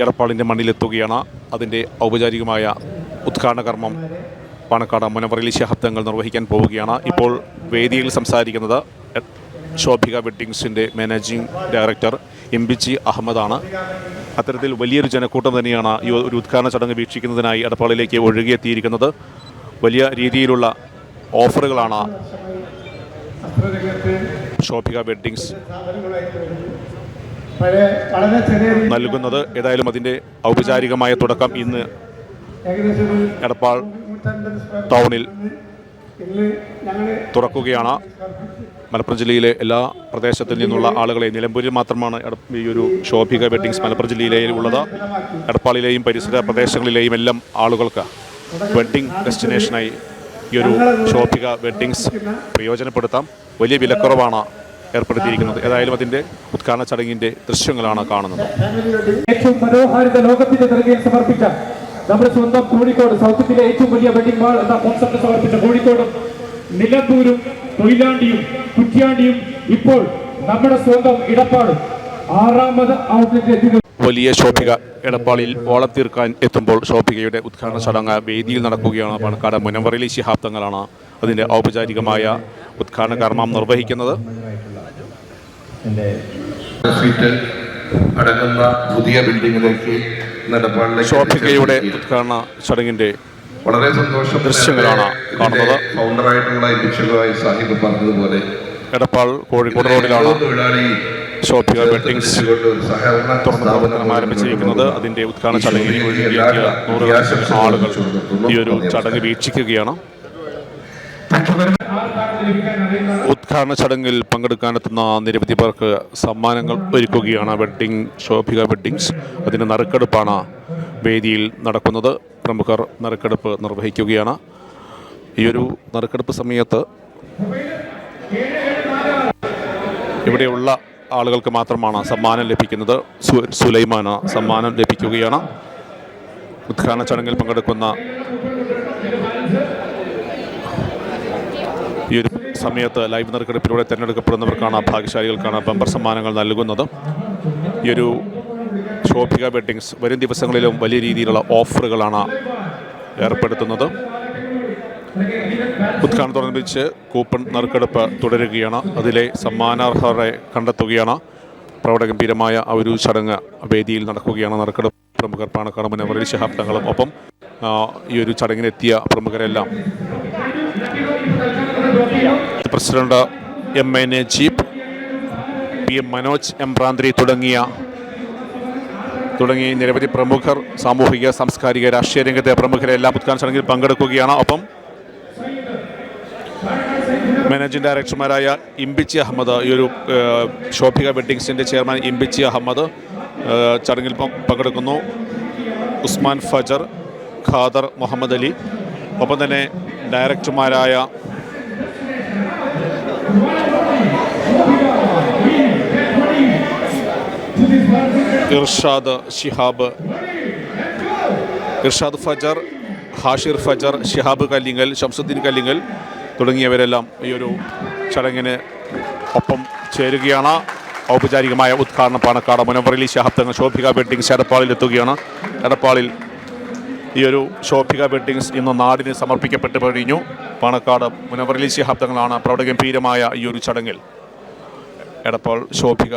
എടപ്പാളിൻ്റെ മണ്ണിലെത്തുകയാണ്. അതിൻ്റെ ഔപചാരികമായ ഉദ്ഘാടന കർമ്മം പാണക്കാട് മുനവർ അലി ശിഹാബ് തങ്ങൾ നിർവഹിക്കാൻ പോവുകയാണ്. ഇപ്പോൾ വേദിയിൽ സംസാരിക്കുന്നത് ശോഭിക വെഡ്ഡിങ്സിൻ്റെ മാനേജിംഗ് ഡയറക്ടർ എം.പി. അഹമ്മദാണ്. അത്തരത്തിൽ വലിയൊരു ജനക്കൂട്ടം തന്നെയാണ് ഈ ഒരു ഉദ്ഘാടന ചടങ്ങ് വീക്ഷിക്കുന്നതിനായി എടപ്പാളിലേക്ക് ഒഴുകിയെത്തിയിരിക്കുന്നത്. വലിയ രീതിയിലുള്ള ഓഫറുകളാണ് ശോഭിക വെഡ്ഡിങ്സ് നൽകുന്നത്. ഏതായാലും അതിൻ്റെ ഔപചാരികമായ തുടക്കം ഇന്ന് എടപ്പാൾ ടൗണിൽ തുറക്കുകയാണ്. മലപ്പുറം ജില്ലയിലെ എല്ലാ പ്രദേശത്തിൽ നിന്നുള്ള ആളുകളെ, നിലമ്പൂരിൽ മാത്രമാണ് ഈ ഒരു ശോഭിക വെഡ്ഡിങ്സ് മലപ്പുറം ജില്ലയിലെ ഉള്ളത്. എടപ്പാളിലെയും പരിസര പ്രദേശങ്ങളിലെയും എല്ലാം ആളുകൾക്ക് വെഡ്ഡിംഗ് ഡെസ്റ്റിനേഷനായി ഈ ഒരു ശോഭിക വെഡ്ഡിങ്സ് പ്രയോജനപ്പെടുത്താം. വലിയ വിലക്കുറവാണ് ഏർപ്പെടുത്തിയിരിക്കുന്നത്. ഏതായാലും അതിൻ്റെ ഉദ്ഘാടന ചടങ്ങിൻ്റെ ദൃശ്യങ്ങളാണ് കാണുന്നത്. ഏറ്റവും മനോഹാരിത ലോകത്തിന്റെ നെറുകയിൽ സമർപ്പിച്ച നമ്മുടെ സ്വന്തം കോഴിക്കോട്, സൗത്ത് ഇന്ത്യയിലെ ഏറ്റവും വലിയ വെഡിംഗ് മാൾ എന്ന കോൺസെപ്റ്റ് സമർപ്പിച്ച കോഴിക്കോടും നിലമ്പൂരും കൊയിലാണ്ടിയും കുറ്റ്യാണ്ടിയും ഇപ്പോൾ നമ്മുടെ സ്വന്തം ഇടപ്പാടും 6ാമത് ഔട്ട്ലെറ്റ് എത്തി. വലിയ ശോഭിക എടപ്പാളിൽ ഓളം തീർക്കാൻ എത്തുമ്പോൾ ശോഭികയുടെ ഉദ്ഘാടന ചടങ്ങ് വേദിയിൽ നടക്കുകയാണ്. പാണക്കാട് മുനവർ അലി ശിഹാബ് തങ്ങളാണ് അതിൻ്റെ ഔപചാരികമായ ഉദ്ഘാടന കർമ്മം നിർവഹിക്കുന്നത്. സ്വീറ്റ് അടങ്ങുന്ന പുതിയ ബിൽഡിങ്ങിലേക്ക് ശോഭികയുടെ ഉദ്ഘാടന ചടങ്ങിൻ്റെ വളരെ സന്തോഷം ദൃശ്യങ്ങളാണ് കാണുന്നത്. ഫൗണ്ടറായിട്ടുള്ള സാഹിബ് പറഞ്ഞതുപോലെ എടപ്പാൾ കോഴിക്കോട് റോഡിലാണ് ശോഭിക വെഡ്ഡിങ്സ് തുറന്ന് പ്രവർത്തനം ആരംഭിച്ചിരിക്കുന്നത്. അതിൻ്റെ ഉദ്ഘാടന ചടങ്ങിൽ ഒഴുകിയെത്തിയ നൂറുകണക്കിന് ആളുകൾ ഈ ഒരു ചടങ്ങ് വീക്ഷിക്കുകയാണ്. ഉദ്ഘാടന ചടങ്ങിൽ പങ്കെടുക്കാനെത്തുന്ന നിരവധി പേർക്ക് സമ്മാനങ്ങൾ ഒരുക്കുകയാണ് ശോഭിക വെഡ്ഡിങ്സ്. അതിന് നറുക്കെടുപ്പാണ് വേദിയിൽ നടക്കുന്നത്. പ്രമുഖർ നറുക്കെടുപ്പ് നിർവഹിക്കുകയാണ്. ഈ ഒരു നറുക്കെടുപ്പ് സമയത്ത് ഇവിടെയുള്ള ആളുകൾക്ക് മാത്രമാണ് സമ്മാനം ലഭിക്കുന്നത്. സുലൈമാന് സമ്മാനം ലഭിക്കുകയാണ്. ഉദ്ഘാടന ചടങ്ങിൽ പങ്കെടുക്കുന്ന ഈ ഒരു സമയത്ത് ലൈവ് നറുക്കെടുപ്പിലൂടെ തിരഞ്ഞെടുക്കപ്പെടുന്നവർക്കാണ്, ഭാഗ്യശാലികൾക്കാണ് ബമ്പർ സമ്മാനങ്ങൾ നൽകുന്നത്. ഈ ഒരു ശോഭിക വെഡ്ഡിങ്സ് വരും ദിവസങ്ങളിലും വലിയ രീതിയിലുള്ള ഓഫറുകളാണ് ഏർപ്പെടുത്തുന്നത്. ഉദ്ഘാടനത്തോടനുബന്ധിച്ച് കൂപ്പൺ നറുക്കെടുപ്പ് തുടരുകയാണ്. അതിലെ സമ്മാനാർഹരെ കണ്ടെത്തുകയാണ്. പ്രൗഢഗംഭീരമായ ആ ഒരു ചടങ്ങ് വേദിയിൽ നടക്കുകയാണ്. നറുക്കെടുപ്പ് പ്രമുഖർ പാണക്കാട് മുനവർ ശിഹാബ് തങ്ങളും ഒപ്പം ഈ ഒരു ചടങ്ങിനെത്തിയ പ്രമുഖരെല്ലാം president MA Najeeb, PM Manoj, ഭ്രാന്തി തുടങ്ങി നിരവധി പ്രമുഖർ, സാമൂഹിക സാംസ്കാരിക രാഷ്ട്രീയ രംഗത്തെ പ്രമുഖരെല്ലാം ഉദ്ഘാടന ചടങ്ങിൽ പങ്കെടുക്കുകയാണ്. ഒപ്പം മാനേജിംഗ് ഡയറക്ടർമാരായ ഇമ്പിച്ചി അഹമ്മദ്, ഈ ഒരു ശോഭിക വെഡ്ഡിങ്സിൻ്റെ ചെയർമാൻ ഇമ്പിച്ചി അഹമ്മദ് ചടങ്ങിൽ പങ്കെടുക്കുന്നു. ഉസ്മാൻ ഫജർ, ഖാദർ മുഹമ്മദ് അലി, ഒപ്പം തന്നെ ഡയറക്ടർമാരായ ഇർഷാദ് ഫജർ, ഹാഷിർ ഫജർ, ഷിഹാബ് കല്ലിങ്ങൽ, ഷംസുദ്ദീൻ കല്ലിങ്ങൽ തുടങ്ങിയവരെല്ലാം ഈ ഒരു ചടങ്ങിന് ഒപ്പം ചേരുകയാണ്. ഔപചാരികമായ ഉദ്ഘാടനം പാണക്കാട് മുനവർ അലി ശിഹാബ് തങ്ങൾ ശോഭിക വെഡ്ഡിങ്സ് എടപ്പാളിൽ എത്തുകയാണ്. എടപ്പാളിൽ ഈ ഒരു ശോഭിക വെഡ്ഡിങ്സ് ഇന്ന് നാടിന് സമർപ്പിക്കപ്പെട്ട് കഴിഞ്ഞു. പാണക്കാട് മുനവർ അലി ശിഹാബ് തങ്ങളാണ് പ്രൗഢഗംഭീരമായ ഈ ഒരു ചടങ്ങിൽ എടപ്പാൾ ശോഭിക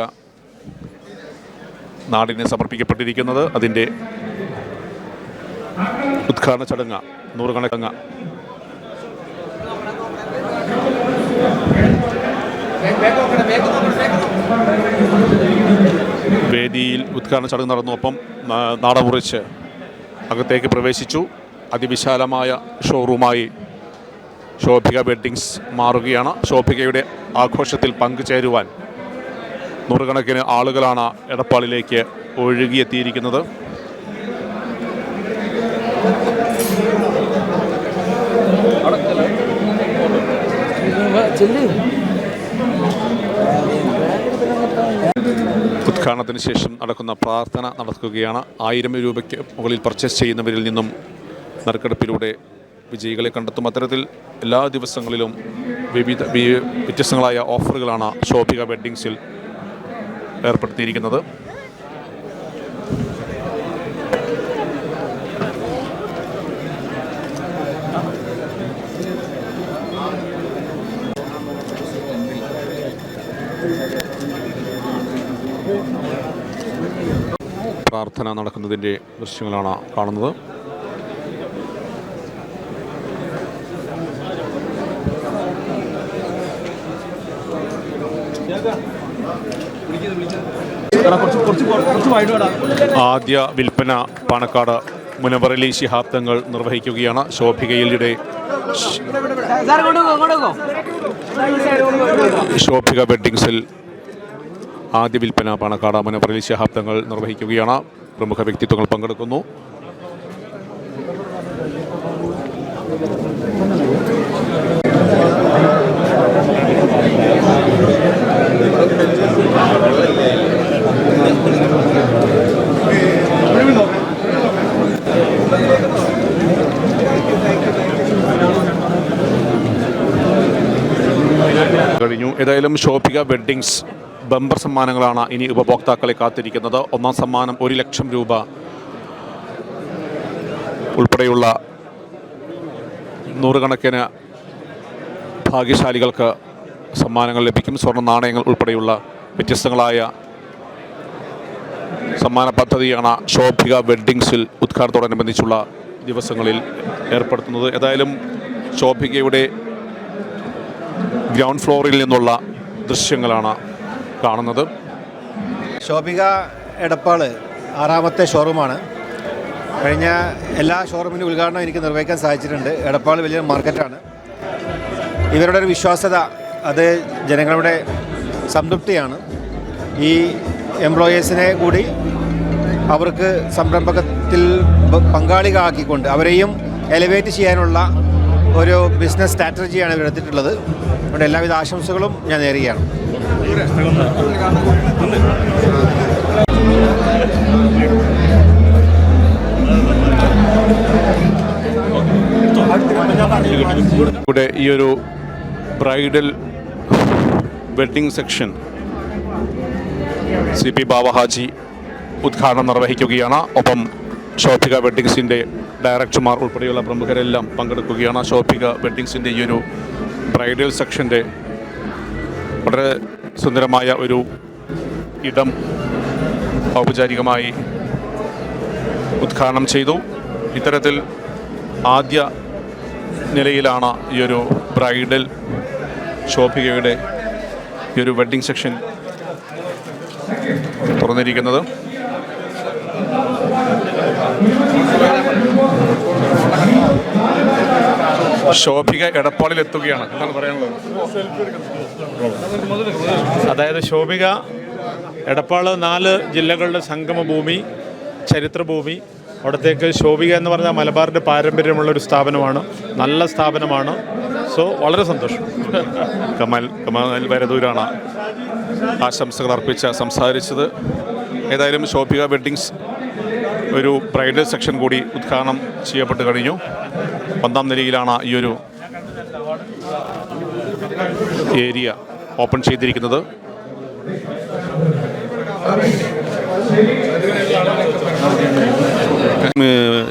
നാടിന് സമർപ്പിക്കപ്പെട്ടിരിക്കുന്നത്. അതിൻ്റെ ഉദ്ഘാടന ചടങ്ങ് നൂറുകണക്കങ്ങ് വേദിയിൽ ഉദ്ഘാടന ചടങ്ങ് നടന്നു. ഒപ്പം നാടമുറിച്ച് അകത്തേക്ക് പ്രവേശിച്ചു. അതിവിശാലമായ ഷോറൂമായി ശോഭിക വെഡ്ഡിങ്സ് മാറുകയാണ്. ശോഭികയുടെ ആഘോഷത്തിൽ പങ്കുചേരുവാൻ നൂറുകണക്കിന് ആളുകളാണ് എടപ്പാളിലേക്ക് ഒഴുകിയെത്തിയിരിക്കുന്നത്. ഉദ്ഘാടനത്തിന് ശേഷം നടക്കുന്ന പ്രാർത്ഥന നടക്കുകയാണ്. 1000 രൂപയ്ക്ക് മുകളിൽ പർച്ചേസ് ചെയ്യുന്നവരിൽ നിന്നും നറുക്കെടുപ്പിലൂടെ വിജയികളെ കണ്ടെത്തും. അത്തരത്തിൽ എല്ലാ ദിവസങ്ങളിലും വ്യത്യസ്തങ്ങളായ ഓഫറുകളാണ് ശോഭിക വെഡ്ഡിങ്സിൽ ഏർപ്പെടുത്തിയിരിക്കുന്നത്. പ്രാർത്ഥന നടക്കുന്നതിൻ്റെ ദൃശ്യങ്ങളാണ് കാണുന്നത്. ആദ്യ വിൽപ്പന പാണക്കാട് മുനവർ അലി ശിഹാബ് തങ്ങൾ നിർവഹിക്കുകയാണ്. ശോഭികയുടെ ശോഭിക വെഡ്ഡിങ്സിൽ ആദ്യ വിൽപ്പന പാണക്കാട് മുനവർ അലി ശിഹാബ് തങ്ങൾ നിർവഹിക്കുകയാണ്. പ്രമുഖ വ്യക്തിത്വങ്ങൾ പങ്കെടുക്കുന്നു. കഴിഞ്ഞു. ഏതായാലും ശോഭിക വെഡ്ഡിങ്സ് ബമ്പർ സമ്മാനങ്ങളാണ് ഇനി ഉപഭോക്താക്കളെ കാത്തിരിക്കുന്നത്. ഒന്നാം സമ്മാനം 1 ലക്ഷം രൂപ ഉൾപ്പെടെയുള്ള നൂറുകണക്കിന് ഭാഗ്യശാലികൾക്ക് സമ്മാനങ്ങൾ ലഭിക്കും. സ്വർണ്ണ നാണയങ്ങൾ ഉൾപ്പെടെയുള്ള വ്യത്യസ്തങ്ങളായ സമ്മാന പദ്ധതിയാണ് ശോഭിക വെഡ്ഡിങ്സിൽ ഉദ്ഘാടനത്തോടനുബന്ധിച്ചുള്ള ദിവസങ്ങളിൽ ഏർപ്പെടുത്തുന്നത്. ഏതായാലും ശോഭികയുടെ ഗ്രൗണ്ട് ഫ്ലോറിൽ നിന്നുള്ള ദൃശ്യങ്ങളാണ് കാണുന്നത്. ശോഭിക എടപ്പാൾ 6ാമത്തെ ഷോറൂമാണ്. കഴിഞ്ഞ എല്ലാ ഷോറൂമിൻ്റെ ഉദ്ഘാടനം എനിക്ക് നിർവഹിക്കാൻ സാധിച്ചിട്ടുണ്ട്. എടപ്പാൾ വലിയൊരു മാർക്കറ്റാണ്. ഇവരുടെ ഒരു വിശ്വാസ്യത, അത് ജനങ്ങളുടെ സംതൃപ്തിയാണ്. ഈ എംപ്ലോയീസിനെ കൂടി അവർക്ക് സംരംഭകത്തിൽ പങ്കാളികളാക്കിക്കൊണ്ട് അവരെയും എലിവേറ്റ് ചെയ്യാനുള്ള ഒരു ബിസിനസ് സ്ട്രാറ്റജിയാണ് ഇവരെടുത്തിട്ടുള്ളത്. അതുകൊണ്ട് എല്ലാവിധ ആശംസകളും ഞാൻ നേരുകയാണ്. ഇവിടെ ഈ ഒരു ബ്രൈഡൽ വെഡ്ഡിംഗ് സെക്ഷൻ CP ബാവ ഹാജി ഉദ്ഘാടനം നിർവഹിക്കുകയാണ്. ഒപ്പം ശോഭിക വെഡ്ഡിങ്സിൻ്റെ ഡയറക്ടർമാർ ഉൾപ്പെടെയുള്ള പ്രമുഖരെല്ലാം പങ്കെടുക്കുകയാണ്. ശോഭിക വെഡ്ഡിങ്സിൻ്റെ ഈ ഒരു ബ്രൈഡൽ സെക്ഷൻ്റെ വളരെ സുന്ദരമായ ഒരു ഇടം ഔപചാരികമായി ഉദ്ഘാടനം ചെയ്തു. ഇത്തരത്തിൽ ആദ്യ നിലയിലാണ് ഈ ഒരു ബ്രൈഡൽ ശോഭികയുടെ ഈ ഒരു വെഡ്ഡിംഗ് സെക്ഷൻ തുറന്നിരിക്കുന്നത്. ശോഭിക എടപ്പാളിൽ എത്തുകയാണ്. എന്താണ് പറയാനുള്ളത്? അതായത് ശോഭിക എടപ്പാൾ 4 ജില്ലകളുടെ സംഗമഭൂമി, ചരിത്രഭൂമി. അവിടത്തേക്ക് ശോഭിക എന്ന് പറഞ്ഞാൽ മലബാറിൻ്റെ പാരമ്പര്യമുള്ളൊരു സ്ഥാപനമാണ്, നല്ല സ്ഥാപനമാണ്. സോ വളരെ സന്തോഷം. കമാൽ വരദൂരാണ് ആശംസകൾ അർപ്പിച്ച് സംസാരിച്ചത്. ഏതായാലും ശോഭിക വെഡ്ഡിങ്സ് ഒരു ബ്രൈഡൽ സെക്ഷൻ കൂടി ഉദ്ഘാടനം ചെയ്യപ്പെട്ട് കഴിഞ്ഞു. 1ാം നിലയിലാണ് ഈ ഒരു ഏരിയ ഓപ്പൺ ചെയ്തിരിക്കുന്നത്.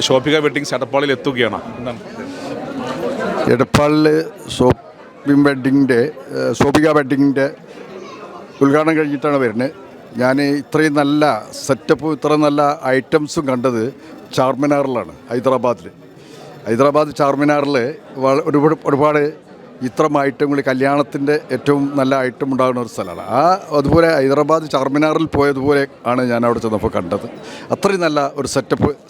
ശോഭിക വെഡ്ഡിങ്സ് എടപ്പാളിൽ എത്തുകയാണ്. എന്താണ് എടപ്പാളിൽ ശോഭിക വെഡ്ഡിങ്ങിൻ്റെ ഉദ്ഘാടനം കഴിഞ്ഞിട്ടാണ് വരുന്നത്. ഞാൻ ഇത്രയും നല്ല സെറ്റപ്പും ഇത്രയും നല്ല ഐറ്റംസും കണ്ടത് ചാർമിനാറിലാണ്, ഹൈദരാബാദ് ചാർമിനാറിൽ ഒരുപാട് ഇത്തരം ഐറ്റങ്ങൾ കല്യാണത്തിൻ്റെ ഏറ്റവും നല്ല ഐറ്റം ഉണ്ടാകുന്ന ഒരു സ്ഥലമാണ്. അതുപോലെ ഹൈദരാബാദ് ചാർമിനാറിൽ പോയതുപോലെ ആണ് ഞാൻ അവിടെ ചെന്നപ്പോൾ കണ്ടത്. അത്രയും നല്ല ഒരു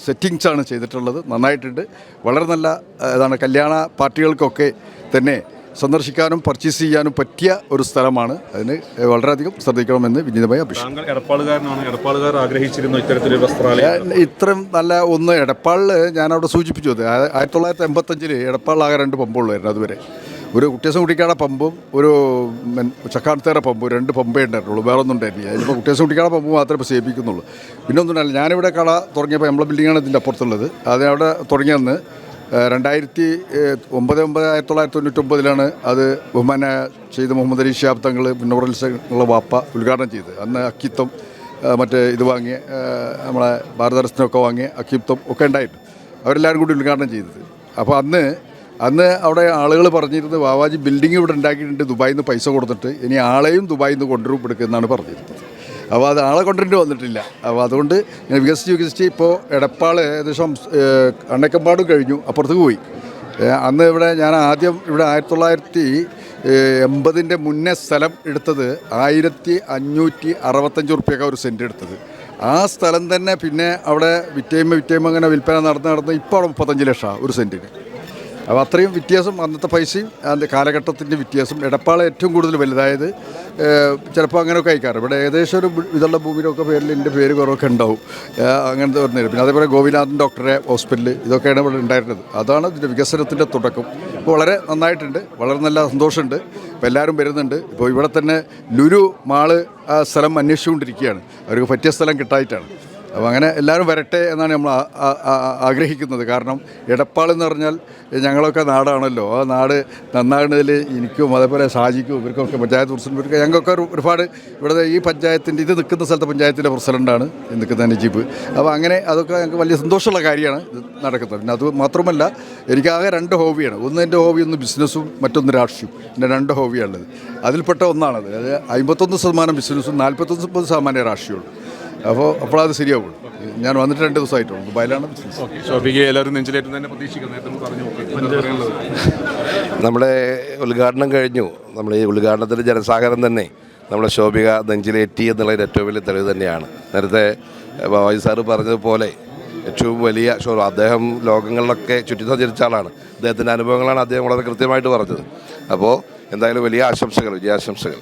സെറ്റിങ്സാണ് ചെയ്തിട്ടുള്ളത്. നന്നായിട്ടുണ്ട്. വളരെ നല്ല ഇതാണ്. കല്യാണ പാർട്ടികൾക്കൊക്കെ തന്നെ സന്ദർശിക്കാനും പർച്ചേസ് ചെയ്യാനും പറ്റിയ ഒരു സ്ഥലമാണ്. അതിന് വളരെയധികം ശ്രദ്ധിക്കണമെന്ന് വിനീതമായി അപേക്ഷിക്കുന്നു. എടപ്പാളുകാർ ആഗ്രഹിച്ചിരുന്നു ഇത്തരത്തിലൊരു വസ്ത്രാലയം. ഇത്രയും നല്ല ഒന്ന് എടപ്പാളിൽ ഞാനവിടെ സൂചിപ്പിച്ചു. 1985 എടപ്പാളിലാകെ 2 പമ്പുള്ളായിരുന്നു. അതുവരെ ഒരു കുട്ടിയസം കുട്ടിക്കാട പമ്പും ഒരു ചക്കാടത്തേറ പമ്പും 2 പമ്പേ ഉണ്ടായിരുന്നുള്ളൂ, വേറെ ഒന്നും ഉണ്ടായിരുന്നില്ല. ഇതിപ്പോൾ കുട്ടിയസം കുട്ടിക്കാട പമ്പ് മാത്രമേ ഇപ്പോൾ സേവിക്കുന്നുള്ളൂ. പിന്നെ ഒന്നുമില്ല. ഞാനിവിടെ കട തുടങ്ങിയപ്പോൾ നമ്മളെ ബിൽഡിങ്ങാണ് ഇതിൻ്റെ അപ്പുറത്തുള്ളത്. അതിനവിടെ തുടങ്ങിയെന്ന് 1999 അത് ബഹുമാന ചെയ്ത് മുഹമ്മദ് അലി ഷിഹാബ് തങ്ങൾ മുന്നോറുള്ള വാപ്പ ഉദ്ഘാടനം ചെയ്ത്. അന്ന് അക്കിത്തം മറ്റേ ഇത് വാങ്ങിയ നമ്മളെ ഭാരതരത്നമൊക്കെ വാങ്ങിയ അക്കിത്തം ഒക്കെ ഉണ്ടായിട്ട് അവരെല്ലാവരും കൂടി ഉദ്ഘാടനം ചെയ്തത്. അപ്പോൾ അന്ന് അവിടെ ആളുകൾ പറഞ്ഞിരുന്നത് വാവാജി ബിൽഡിംഗ് ഇവിടെ ഉണ്ടാക്കിയിട്ടുണ്ട്, ദുബായിൽ നിന്ന് പൈസ കൊടുത്തിട്ട്, ഇനി ആളെയും ദുബായിൽ നിന്ന് കൊണ്ടുവരും എടുക്കുന്നതാണ് പറഞ്ഞിരുന്നത്. അപ്പോൾ അത് ആളെ കൊണ്ടുവരേണ്ടി വന്നിട്ടില്ല. അപ്പോൾ അതുകൊണ്ട് ഇങ്ങനെ വികസിച്ച് ഇപ്പോൾ എടപ്പാൾ ഏകദേശം അണ്ണക്കമ്പാടും കഴിഞ്ഞു, അപ്പുറത്തേക്ക് പോയി. അന്ന് ഇവിടെ ഞാൻ ആദ്യം ഇവിടെ 1980 മുന്നേ സ്ഥലം എടുത്തത് 1565 റുപ്യക്കാണ് ഒരു സെൻറ്റ് എടുത്തത്. ആ സ്ഥലം തന്നെ പിന്നെ അവിടെ വിറ്റേമ അങ്ങനെ വിൽപ്പന നടന്ന് ഇപ്പോൾ അവിടെ 35 ലക്ഷമാണ് ഒരു സെൻറ്റിന്. അപ്പോൾ അത്രയും വ്യത്യാസം, അന്നത്തെ പൈസയും അതിൻ്റെ കാലഘട്ടത്തിൻ്റെ വ്യത്യാസം. എടപ്പാൾ ഏറ്റവും കൂടുതൽ വലുതായത് ചിലപ്പോൾ അങ്ങനെയൊക്കെ അയക്കാറ്. ഇവിടെ ഏകദേശം ഒരു ഇതുള്ള ഭൂമിയിലൊക്കെ പേരിൽ എൻ്റെ പേര് കുറവൊക്കെ ഉണ്ടാവും, അങ്ങനത്തെ പറഞ്ഞത്. പിന്നെ അതേപോലെ ഗോപിനാഥൻ ഡോക്ടറെ ഹോസ്പിറ്റൽ, ഇതൊക്കെയാണ് ഇവിടെ ഉണ്ടായിരുന്നത്. അതാണ് ഇതിൻ്റെ വികസനത്തിൻ്റെ തുടക്കം. ഇപ്പോൾ വളരെ നന്നായിട്ടുണ്ട്, വളരെ നല്ല സന്തോഷമുണ്ട്. ഇപ്പോൾ എല്ലാവരും വരുന്നുണ്ട്. ഇപ്പോൾ ഇവിടെ തന്നെ ലുലു മാള് ആ സ്ഥലം അന്വേഷിച്ചുകൊണ്ടിരിക്കുകയാണ്, അവർക്ക് പറ്റിയ സ്ഥലം കിട്ടായിട്ടാണ്. അപ്പോൾ അങ്ങനെ എല്ലാവരും വരട്ടെ എന്നാണ് നമ്മൾ ആഗ്രഹിക്കുന്നത്. കാരണം എടപ്പാൾ എന്ന് പറഞ്ഞാൽ ഞങ്ങളൊക്കെ നാടാണല്ലോ. ആ നാട് നന്നാകുന്നതിൽ എനിക്കും അതേപോലെ ഷാജിക്കും ഇവർക്കൊക്കെ പഞ്ചായത്ത് പ്രസിഡന്റ് ഞങ്ങൾക്കൊക്കെ ഒരുപാട് ഇവിടെ ഈ പഞ്ചായത്തിൻ്റെ ഇത് നിൽക്കുന്ന സ്ഥലത്തെ പഞ്ചായത്തിൻ്റെ പ്രസിഡൻ്റാണ് നിൽക്കുന്ന നജീബ്. അപ്പോൾ അങ്ങനെ അതൊക്കെ ഞങ്ങൾക്ക് വലിയ സന്തോഷമുള്ള കാര്യമാണ് ഇത് നടക്കുന്നത്. പിന്നെ അത് മാത്രമല്ല, എനിക്കാകെ 2 ഹോബിയാണ്. ഒന്ന് എൻ്റെ ഹോബി, ഒന്ന് ബിസിനസ്സും, മറ്റൊന്ന് രാഷ്ട്രീയവും. എൻ്റെ 2 ഹോബിയാണുള്ളത്. അതിൽപ്പെട്ട ഒന്നാണത്. അത് 51% ബിസിനസ്സും 49% രാഷ്ട്രീയമുള്ളൂ. അപ്പോഴത് ശരിയാവുള്ളൂ. ഞാൻ വന്നിട്ട് 2 ദിവസമായിട്ടുള്ളൂ. ദുബായിലാണ് ബിസിനസ്. ശോഭികയെ എല്ലാവരും നെഞ്ചിലേറ്റ് തന്നെ പ്രതീക്ഷിക്കുന്നത് പറഞ്ഞു. നമ്മുടെ ഉദ്ഘാടനം കഴിഞ്ഞു. നമ്മൾ ഈ ഉദ്ഘാടനത്തിൻ്റെ ജനസാഗരം തന്നെ നമ്മളെ ശോഭിക നെഞ്ചിലേറ്റി എന്നുള്ളതിൻ്റെ ഏറ്റവും വലിയ തെളിവ് തന്നെയാണ്. നേരത്തെ ബാബാജി സാറ് പറഞ്ഞതുപോലെ ഏറ്റവും വലിയ ഷോറൂം. അദ്ദേഹം ലോകങ്ങളിലൊക്കെ ചുറ്റി സഞ്ചരിച്ച ആളാണ്. അദ്ദേഹത്തിൻ്റെ അനുഭവങ്ങളാണ് അദ്ദേഹം വളരെ കൃത്യമായിട്ട് പറഞ്ഞത്. അപ്പോൾ എന്തായാലും വലിയ ആശംസകൾ, വിജയാശംസകൾ.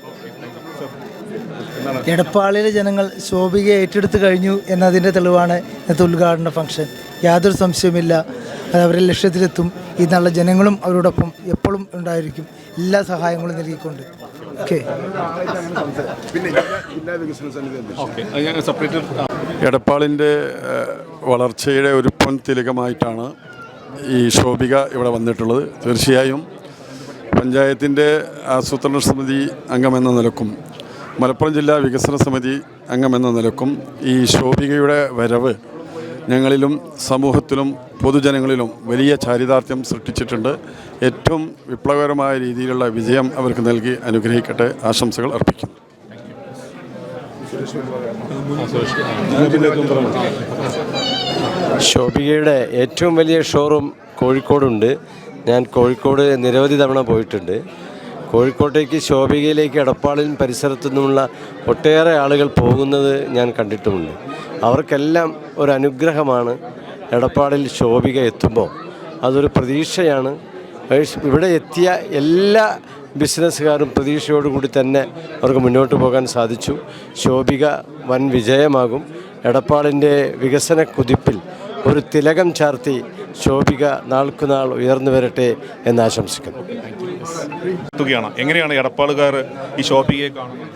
എടപ്പാളിലെ ജനങ്ങൾ ശോഭികയെ ഏറ്റെടുത്ത് കഴിഞ്ഞു എന്നതിൻ്റെ തെളിവാണ് ഇന്നത്തെ ഉദ്ഘാടന ഫംഗ്ഷൻ. യാതൊരു സംശയവുമില്ല, അത് അവരുടെ ലക്ഷ്യത്തിലെത്തും. ഇതിനുള്ള ജനങ്ങളും അവരോടൊപ്പം എപ്പോഴും ഉണ്ടായിരിക്കും, എല്ലാ സഹായങ്ങളും നൽകിക്കൊണ്ട്. ഓക്കെ. എടപ്പാളിൻ്റെ വളർച്ചയുടെ ഒരു പൊൻതിലകമായിട്ടാണ് ഈ ശോഭിക ഇവിടെ വന്നിട്ടുള്ളത്. തീർച്ചയായും പഞ്ചായത്തിൻ്റെ ആസൂത്രണ സമിതി അംഗമെന്ന നിലക്കും മലപ്പുറം ജില്ലാ വികസന സമിതി അംഗമെന്ന നിലക്കും ഈ ശോഭികയുടെ വരവ് ഞങ്ങളിലും സമൂഹത്തിലും പൊതുജനങ്ങളിലും വലിയ ചാരിതാർത്ഥ്യം സൃഷ്ടിച്ചിട്ടുണ്ട്. ഏറ്റവും വിപ്ലവകരമായ രീതിയിലുള്ള വിജയം അവർക്ക് നൽകി അനുഗ്രഹിക്കട്ടെ. ആശംസകൾ അർപ്പിക്കുന്നു. ശോഭികയുടെ ഏറ്റവും വലിയ ഷോറൂം കോഴിക്കോടുണ്ട്. ഞാൻ കോഴിക്കോട് നിരവധി തവണ പോയിട്ടുണ്ട്. കോഴിക്കോട്ടേക്ക് ശോഭികയിലേക്ക് എടപ്പാളിലും പരിസരത്തു നിന്നുമുള്ള ഒട്ടേറെ ആളുകൾ പോകുന്നത് ഞാൻ കണ്ടിട്ടുമുണ്ട്. അവർക്കെല്ലാം ഒരു അനുഗ്രഹമാണ് എടപ്പാളിൽ ശോഭിക എത്തുമ്പോൾ. അതൊരു പ്രതീക്ഷയാണ്. ഇവിടെ എത്തിയ എല്ലാ ബിസിനസ്സുകാരും പ്രതീക്ഷയോടുകൂടി തന്നെ അവർക്ക് മുന്നോട്ട് പോകാൻ സാധിച്ചു. ശോഭിക വൻ വിജയമാകും. എടപ്പാളിൻ്റെ വികസന കുതിപ്പിൽ ഒരു തിലകം ചാർത്തി ശോഭിക നാൾക്കുനാൾ ഉയർന്നു വരട്ടെ എന്ന് ആശംസിക്കുന്നു. എങ്ങനെയാണ് എടപ്പാളുകാർ ഈ ശോഭികയെ കാണുന്നത്?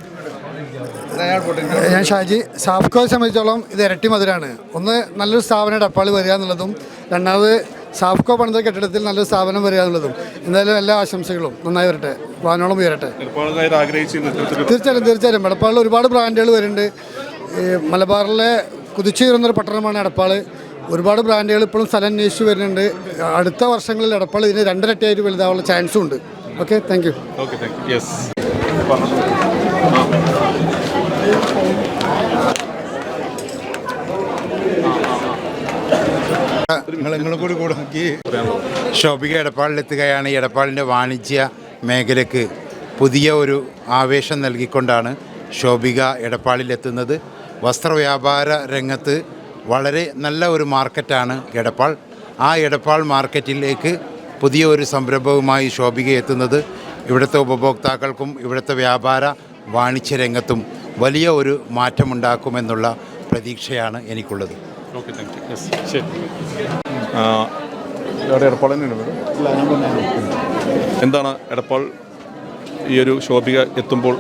ഞാൻ ഷാജി. സാഫ്കോയെ സംബന്ധിച്ചോളം ഇത് ഇരട്ടി മധുരമാണ്. ഒന്ന്, നല്ലൊരു സ്ഥാപനം എടപ്പാൾ വരിക എന്നുള്ളതും, രണ്ടാമത് സാഫ്കോ പണിത കെട്ടിടത്തിൽ നല്ലൊരു സ്ഥാപനം വരിക എന്നുള്ളതും. എന്തായാലും എല്ലാ ആശംസകളും നന്നായി വരട്ടെ, വാനോളം ഉയരട്ടെ. തീർച്ചയായും എടപ്പാളിൽ ഒരുപാട് ബ്രാൻഡുകൾ വരുന്നുണ്ട്. മലബാറിലെ കുതിച്ചുയരുന്നൊരു പട്ടണമാണ് എടപ്പാൾ. ഒരുപാട് ബ്രാൻഡുകൾ ഇപ്പോഴും സ്ഥലം അന്വേഷിച്ച് വരുന്നുണ്ട്. അടുത്ത വർഷങ്ങളിൽ എടപ്പാൾ ഇതിന് 2 ഇരട്ടിയായിട്ട് വലുതാവാനുള്ള ചാൻസും ഉണ്ട്. Okay, thank you. നിങ്ങളും കൂടി നോക്കി ശോഭിക എടപ്പാളിലെത്തുകയാണ്. എടപ്പാളിൻ്റെ വാണിജ്യ മേഖലയ്ക്ക് പുതിയ ഒരു ആവേശം നൽകിക്കൊണ്ടാണ് ശോഭിക എടപ്പാളിലെത്തുന്നത്. വസ്ത്രവ്യാപാര രംഗത്ത് വളരെ നല്ല ഒരു മാർക്കറ്റാണ് എടപ്പാൾ. ആ എടപ്പാൾ മാർക്കറ്റിലേക്ക് പുതിയ ഒരു സംരംഭവുമായി ശോഭിക എത്തുന്നത് ഇവിടുത്തെ ഉപഭോക്താക്കൾക്കും ഇവിടുത്തെ വ്യാപാര വാണിജ്യ രംഗത്തും വലിയ ഒരു മാറ്റമുണ്ടാക്കുമെന്നുള്ള പ്രതീക്ഷയാണ് എനിക്കുള്ളത്. എന്താണ് എടപ്പാൾ ഈ ഒരു ശോഭിക എത്തുമ്പോൾ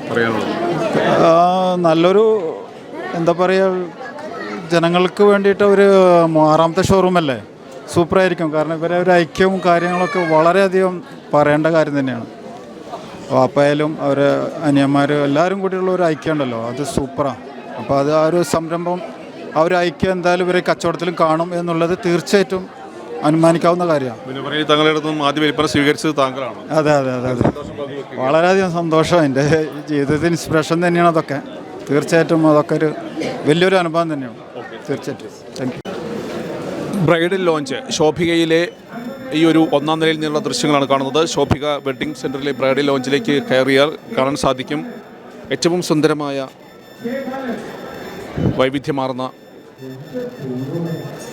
പറയാനുള്ളത്? നല്ലൊരു എന്താ പറയുക, ജനങ്ങൾക്ക് വേണ്ടിയിട്ട് ഒരു 6ാമത്തെ ഷോറൂമല്ലേ, സൂപ്പറായിരിക്കും. കാരണം ഇവരെ ഒരു ഐക്യവും കാര്യങ്ങളൊക്കെ വളരെയധികം പറയേണ്ട കാര്യം തന്നെയാണ്. വാപ്പയായാലും അവർ അനിയന്മാർ എല്ലാവരും കൂടിയുള്ള ഒരു ഐക്യം ഉണ്ടല്ലോ, അത് സൂപ്പറാണ്. അപ്പോൾ അത് ആ ഒരു സംരംഭം, ആ ഒരു ഐക്യം എന്തായാലും ഇവരെ കച്ചവടത്തിലും കാണും എന്നുള്ളത് തീർച്ചയായിട്ടും അനുമാനിക്കാവുന്ന കാര്യമാണ്. തങ്ങളുടെ അടുത്തും ആദ്യ വിൽപ്പന സ്വീകരിച്ചത് താങ്കളാണ്. അതെ അതെ അതെ അതെ, വളരെയധികം സന്തോഷം. എൻ്റെ ജീവിതത്തിൽ ഇൻസ്പിറേഷൻ തന്നെയാണ് അതൊക്കെ. തീർച്ചയായിട്ടും അതൊക്കെ ഒരു വലിയൊരു അനുഭവം തന്നെയാണ്. തീർച്ചയായിട്ടും. Thank you. ബ്രൈഡൽ ലോഞ്ച് ശോഭികയിലെ ഈ ഒരു 1ാം നിലയിൽ നിന്നുള്ള ദൃശ്യങ്ങളാണ് കാണുന്നത്. ശോഭിക വെഡ്ഡിംഗ് സെൻറ്ററിലെ ബ്രൈഡൽ ലോഞ്ചിലേക്ക് കയറിയാൽ കാണാൻ സാധിക്കും ഏറ്റവും സുന്ദരമായ വൈവിധ്യമാർന്ന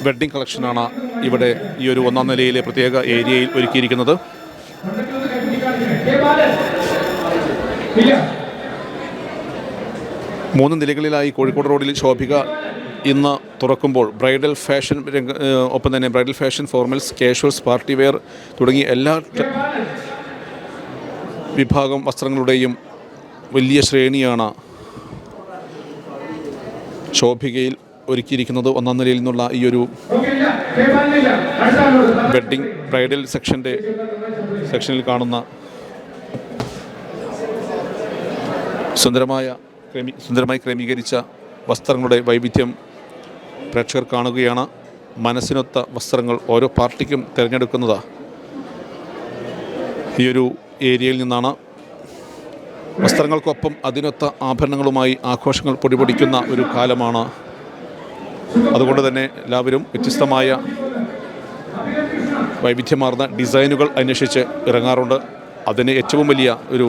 വെഡ്ഡിംഗ് കളക്ഷനാണ് ഇവിടെ ഈ ഒരു 1ാം നിലയിലെ പ്രത്യേക ഏരിയയിൽ ഒരുക്കിയിരിക്കുന്നത്. മൂന്ന് നിലകളിലായി കോഴിക്കോട് റോഡിൽ ശോഭിക ഇന്ന് തുറക്കുമ്പോൾ ബ്രൈഡൽ ഫാഷൻ ഒപ്പം തന്നെ bridal fashion, formals, casuals, party wear തുടങ്ങിയ എല്ലാ വിഭാഗം വസ്ത്രങ്ങളുടെയും വലിയ ശ്രേണിയാണ് ശോഭികയിൽ ഒരുക്കിയിരിക്കുന്നത്. 1ാം നിലയിൽ നിന്നുള്ള ഈ ഒരു വെഡ്ഡിംഗ് ബ്രൈഡൽ സെക്ഷനിൽ കാണുന്ന സുന്ദരമായി ക്രമീകരിച്ച വസ്ത്രങ്ങളുടെ വൈവിധ്യം പ്രേക്ഷകർ കാണുകയാണ്. മനസ്സിനൊത്ത വസ്ത്രങ്ങൾ ഓരോ പാർട്ടിക്കും തിരഞ്ഞെടുക്കുന്നത് ഈ ഒരു ഏരിയയിൽ നിന്നാണ്. വസ്ത്രങ്ങൾക്കൊപ്പം അതിനൊത്ത ആഭരണങ്ങളുമായി ആഘോഷങ്ങൾ പൊടിപൊടിക്കുന്ന ഒരു കാലമാണ്. അതുകൊണ്ട് തന്നെ എല്ലാവരും വ്യത്യസ്തമായ വൈവിധ്യമാർന്ന ഡിസൈനുകൾ അന്വേഷിച്ച് ഇറങ്ങാറുണ്ട്. അതിന് ഏറ്റവും വലിയ ഒരു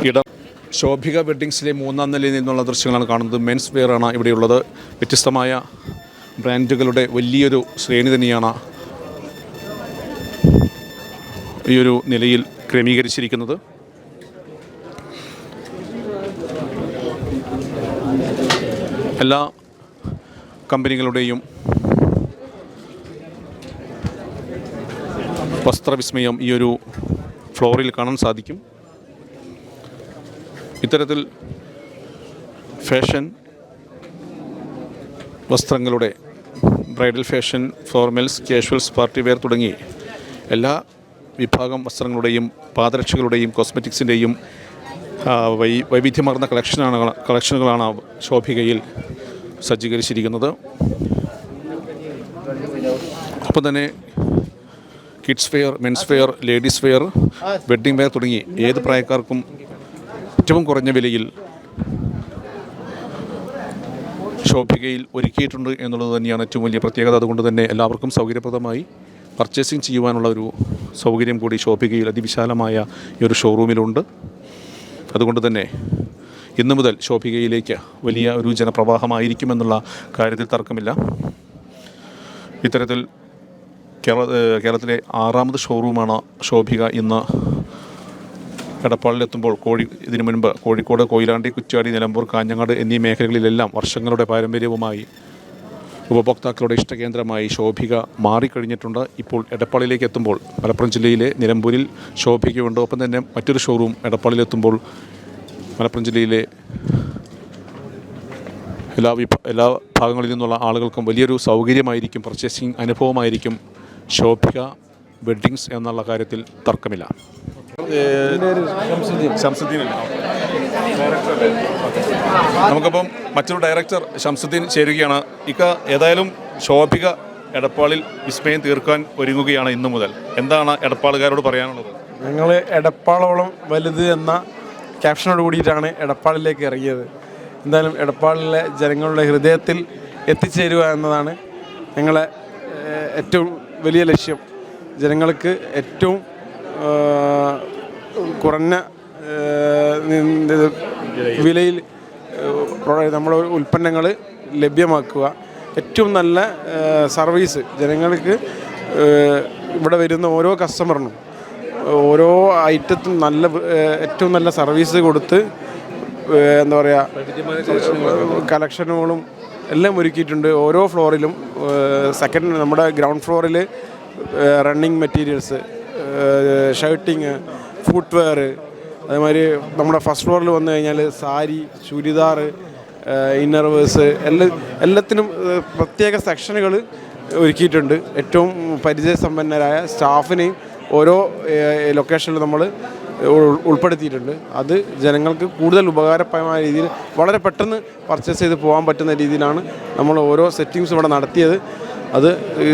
ഇടം ശോഭിക വെഡ്ഡിങ്സിലെ 3-ാം നിലയിൽ നിന്നുള്ള ദൃശ്യങ്ങളാണ് കാണുന്നത്. മെൻസ് വെയർ ആണ് ഇവിടെയുള്ളത്. വ്യത്യസ്തമായ ബ്രാൻഡുകളുടെ വലിയൊരു ശ്രേണി തന്നെയാണ് ഈ ഒരു നിലയിൽ ക്രമീകരിച്ചിരിക്കുന്നത്. എല്ലാ കമ്പനികളുടെയും വസ്ത്രവിസ്മയം ഈ ഒരു ഫ്ലോറിൽ കാണാൻ സാധിക്കും. ഇത്തരത്തിൽ ഫാഷൻ വസ്ത്രങ്ങളുടെ bridal fashion, formals, casuals, party wear തുടങ്ങി എല്ലാ വിഭാഗം വസ്ത്രങ്ങളുടെയും പാദരക്ഷകളുടെയും കോസ്മെറ്റിക്സിൻ്റെയും വൈവിധ്യമാർന്ന കളക്ഷനുകളാണ് ശോഭികയിൽ സജ്ജീകരിച്ചിരിക്കുന്നത്. ഒപ്പം തന്നെ kids wear, men's wear, ladies wear, wedding wear തുടങ്ങി ഏത് പ്രായക്കാർക്കും ഏറ്റവും കുറഞ്ഞ വിലയിൽ ശോഭികയിൽ ഒരുക്കിയിട്ടുണ്ട് എന്നുള്ളത് തന്നെയാണ് ഏറ്റവും വലിയ പ്രത്യേകത. അതുകൊണ്ട് തന്നെ എല്ലാവർക്കും സൗകര്യപ്രദമായി പർച്ചേസിങ് ചെയ്യുവാനുള്ള ഒരു സൗകര്യം കൂടി ശോഭികയിൽ അതിവിശാലമായ ഈ ഒരു ഷോറൂമിലുണ്ട്. അതുകൊണ്ട് തന്നെ ഇന്നു മുതൽ ശോഭികയിലേക്ക് വലിയ ഒരു ജനപ്രവാഹമായിരിക്കുമെന്നുള്ള കാര്യത്തിൽ തർക്കമില്ല. ഇത്തരത്തിൽ കേരളത്തിലെ 6ാമത് ഷോറൂമാണ് ശോഭിക ഇന്ന് എടപ്പാളിലെത്തുമ്പോൾ. ഇതിനു മുൻപ് കോഴിക്കോട്, കൊയിലാണ്ടി, കുറ്റ്യാടി, നിലമ്പൂർ, കാഞ്ഞങ്ങാട് എന്നീ മേഖലകളിലെല്ലാം വർഷങ്ങളുടെ പാരമ്പര്യവുമായി ഉപഭോക്താക്കളുടെ ഇഷ്ടകേന്ദ്രമായി ശോഭിക മാറിക്കഴിഞ്ഞിട്ടുണ്ട്. ഇപ്പോൾ എടപ്പാളിലേക്ക് എത്തുമ്പോൾ മലപ്പുറം ജില്ലയിലെ നിലമ്പൂരിൽ ശോഭികയുണ്ട്. ഒപ്പം തന്നെ മറ്റൊരു ഷോറൂം എടപ്പാളിലെത്തുമ്പോൾ മലപ്പുറം ജില്ലയിലെ എല്ലാ ഭാഗങ്ങളിൽ നിന്നുള്ള ആളുകൾക്കും വലിയൊരു സൗകര്യമായിരിക്കും, പർച്ചേസിങ് അനുഭവമായിരിക്കും ശോഭിക വെഡ്ഡിങ്സ് എന്നുള്ള കാര്യത്തിൽ തർക്കമില്ല. നമുക്കപ്പം മറ്റൊരു ഡയറക്ടർ ഷംസുദ്ദീൻ ചേരുകയാണ്. ഏതായാലും ശോഭിക എടപ്പാളിൽ വിസ്മയം തീർക്കാൻ ഒരുങ്ങുകയാണ് ഇന്നു മുതൽ. എന്താണ് എടപ്പാളുകാരോട് പറയാനുള്ളത്? ഞങ്ങൾ എടപ്പാളോളം വലുത് എന്ന ക്യാപ്ഷനോട് കൂടിയിട്ടാണ് എടപ്പാളിലേക്ക് ഇറങ്ങിയത്. എന്തായാലും എടപ്പാളിലെ ജനങ്ങളുടെ ഹൃദയത്തിൽ എത്തിച്ചേരുക എന്നതാണ് ഞങ്ങളെ ഏറ്റവും വലിയ ലക്ഷ്യം. ജനങ്ങൾക്ക് ഏറ്റവും കുറഞ്ഞ വിലയിൽ നമ്മുടെ ഉൽപ്പന്നങ്ങൾ ലഭ്യമാക്കുക, ഏറ്റവും നല്ല സർവീസ് ജനങ്ങൾക്ക് ഇവിടെ വരുന്ന ഓരോ കസ്റ്റമറിനും ഓരോ ഐറ്റത്തും ഏറ്റവും നല്ല സർവീസ് കൊടുത്ത് എന്താ പറയുക കളക്ഷനുകളും എല്ലാം ഒരുക്കിയിട്ടുണ്ട്. ഓരോ ഫ്ലോറിലും നമ്മുടെ ഗ്രൗണ്ട് ഫ്ലോറിൽ റണ്ണിങ് മെറ്റീരിയൽസ്, ഷർട്ടിങ്, ഫുട്വെയർ, അതേമാതിരി നമ്മുടെ ഫസ്റ്റ് ഫ്ലോറിൽ വന്നു കഴിഞ്ഞാൽ സാരി, ചുരിദാർ, ഇന്നർവേഴ്സ് എല്ലാത്തിനും പ്രത്യേക സെക്ഷനുകൾ ഒരുക്കിയിട്ടുണ്ട്. ഏറ്റവും പരിചയസമ്പന്നരായ സ്റ്റാഫിനെയും ഓരോ ലൊക്കേഷനിൽ നമ്മൾ ഉൾപ്പെടുത്തിയിട്ടുണ്ട്. അത് ജനങ്ങൾക്ക് കൂടുതൽ ഉപകാരപ്രദമായ രീതിയിൽ വളരെ പെട്ടെന്ന് പർച്ചേസ് ചെയ്ത് പോകാൻ പറ്റുന്ന രീതിയിലാണ് നമ്മൾ ഓരോ സെറ്റിങ്സും ഇവിടെ നടത്തിയത്. അത്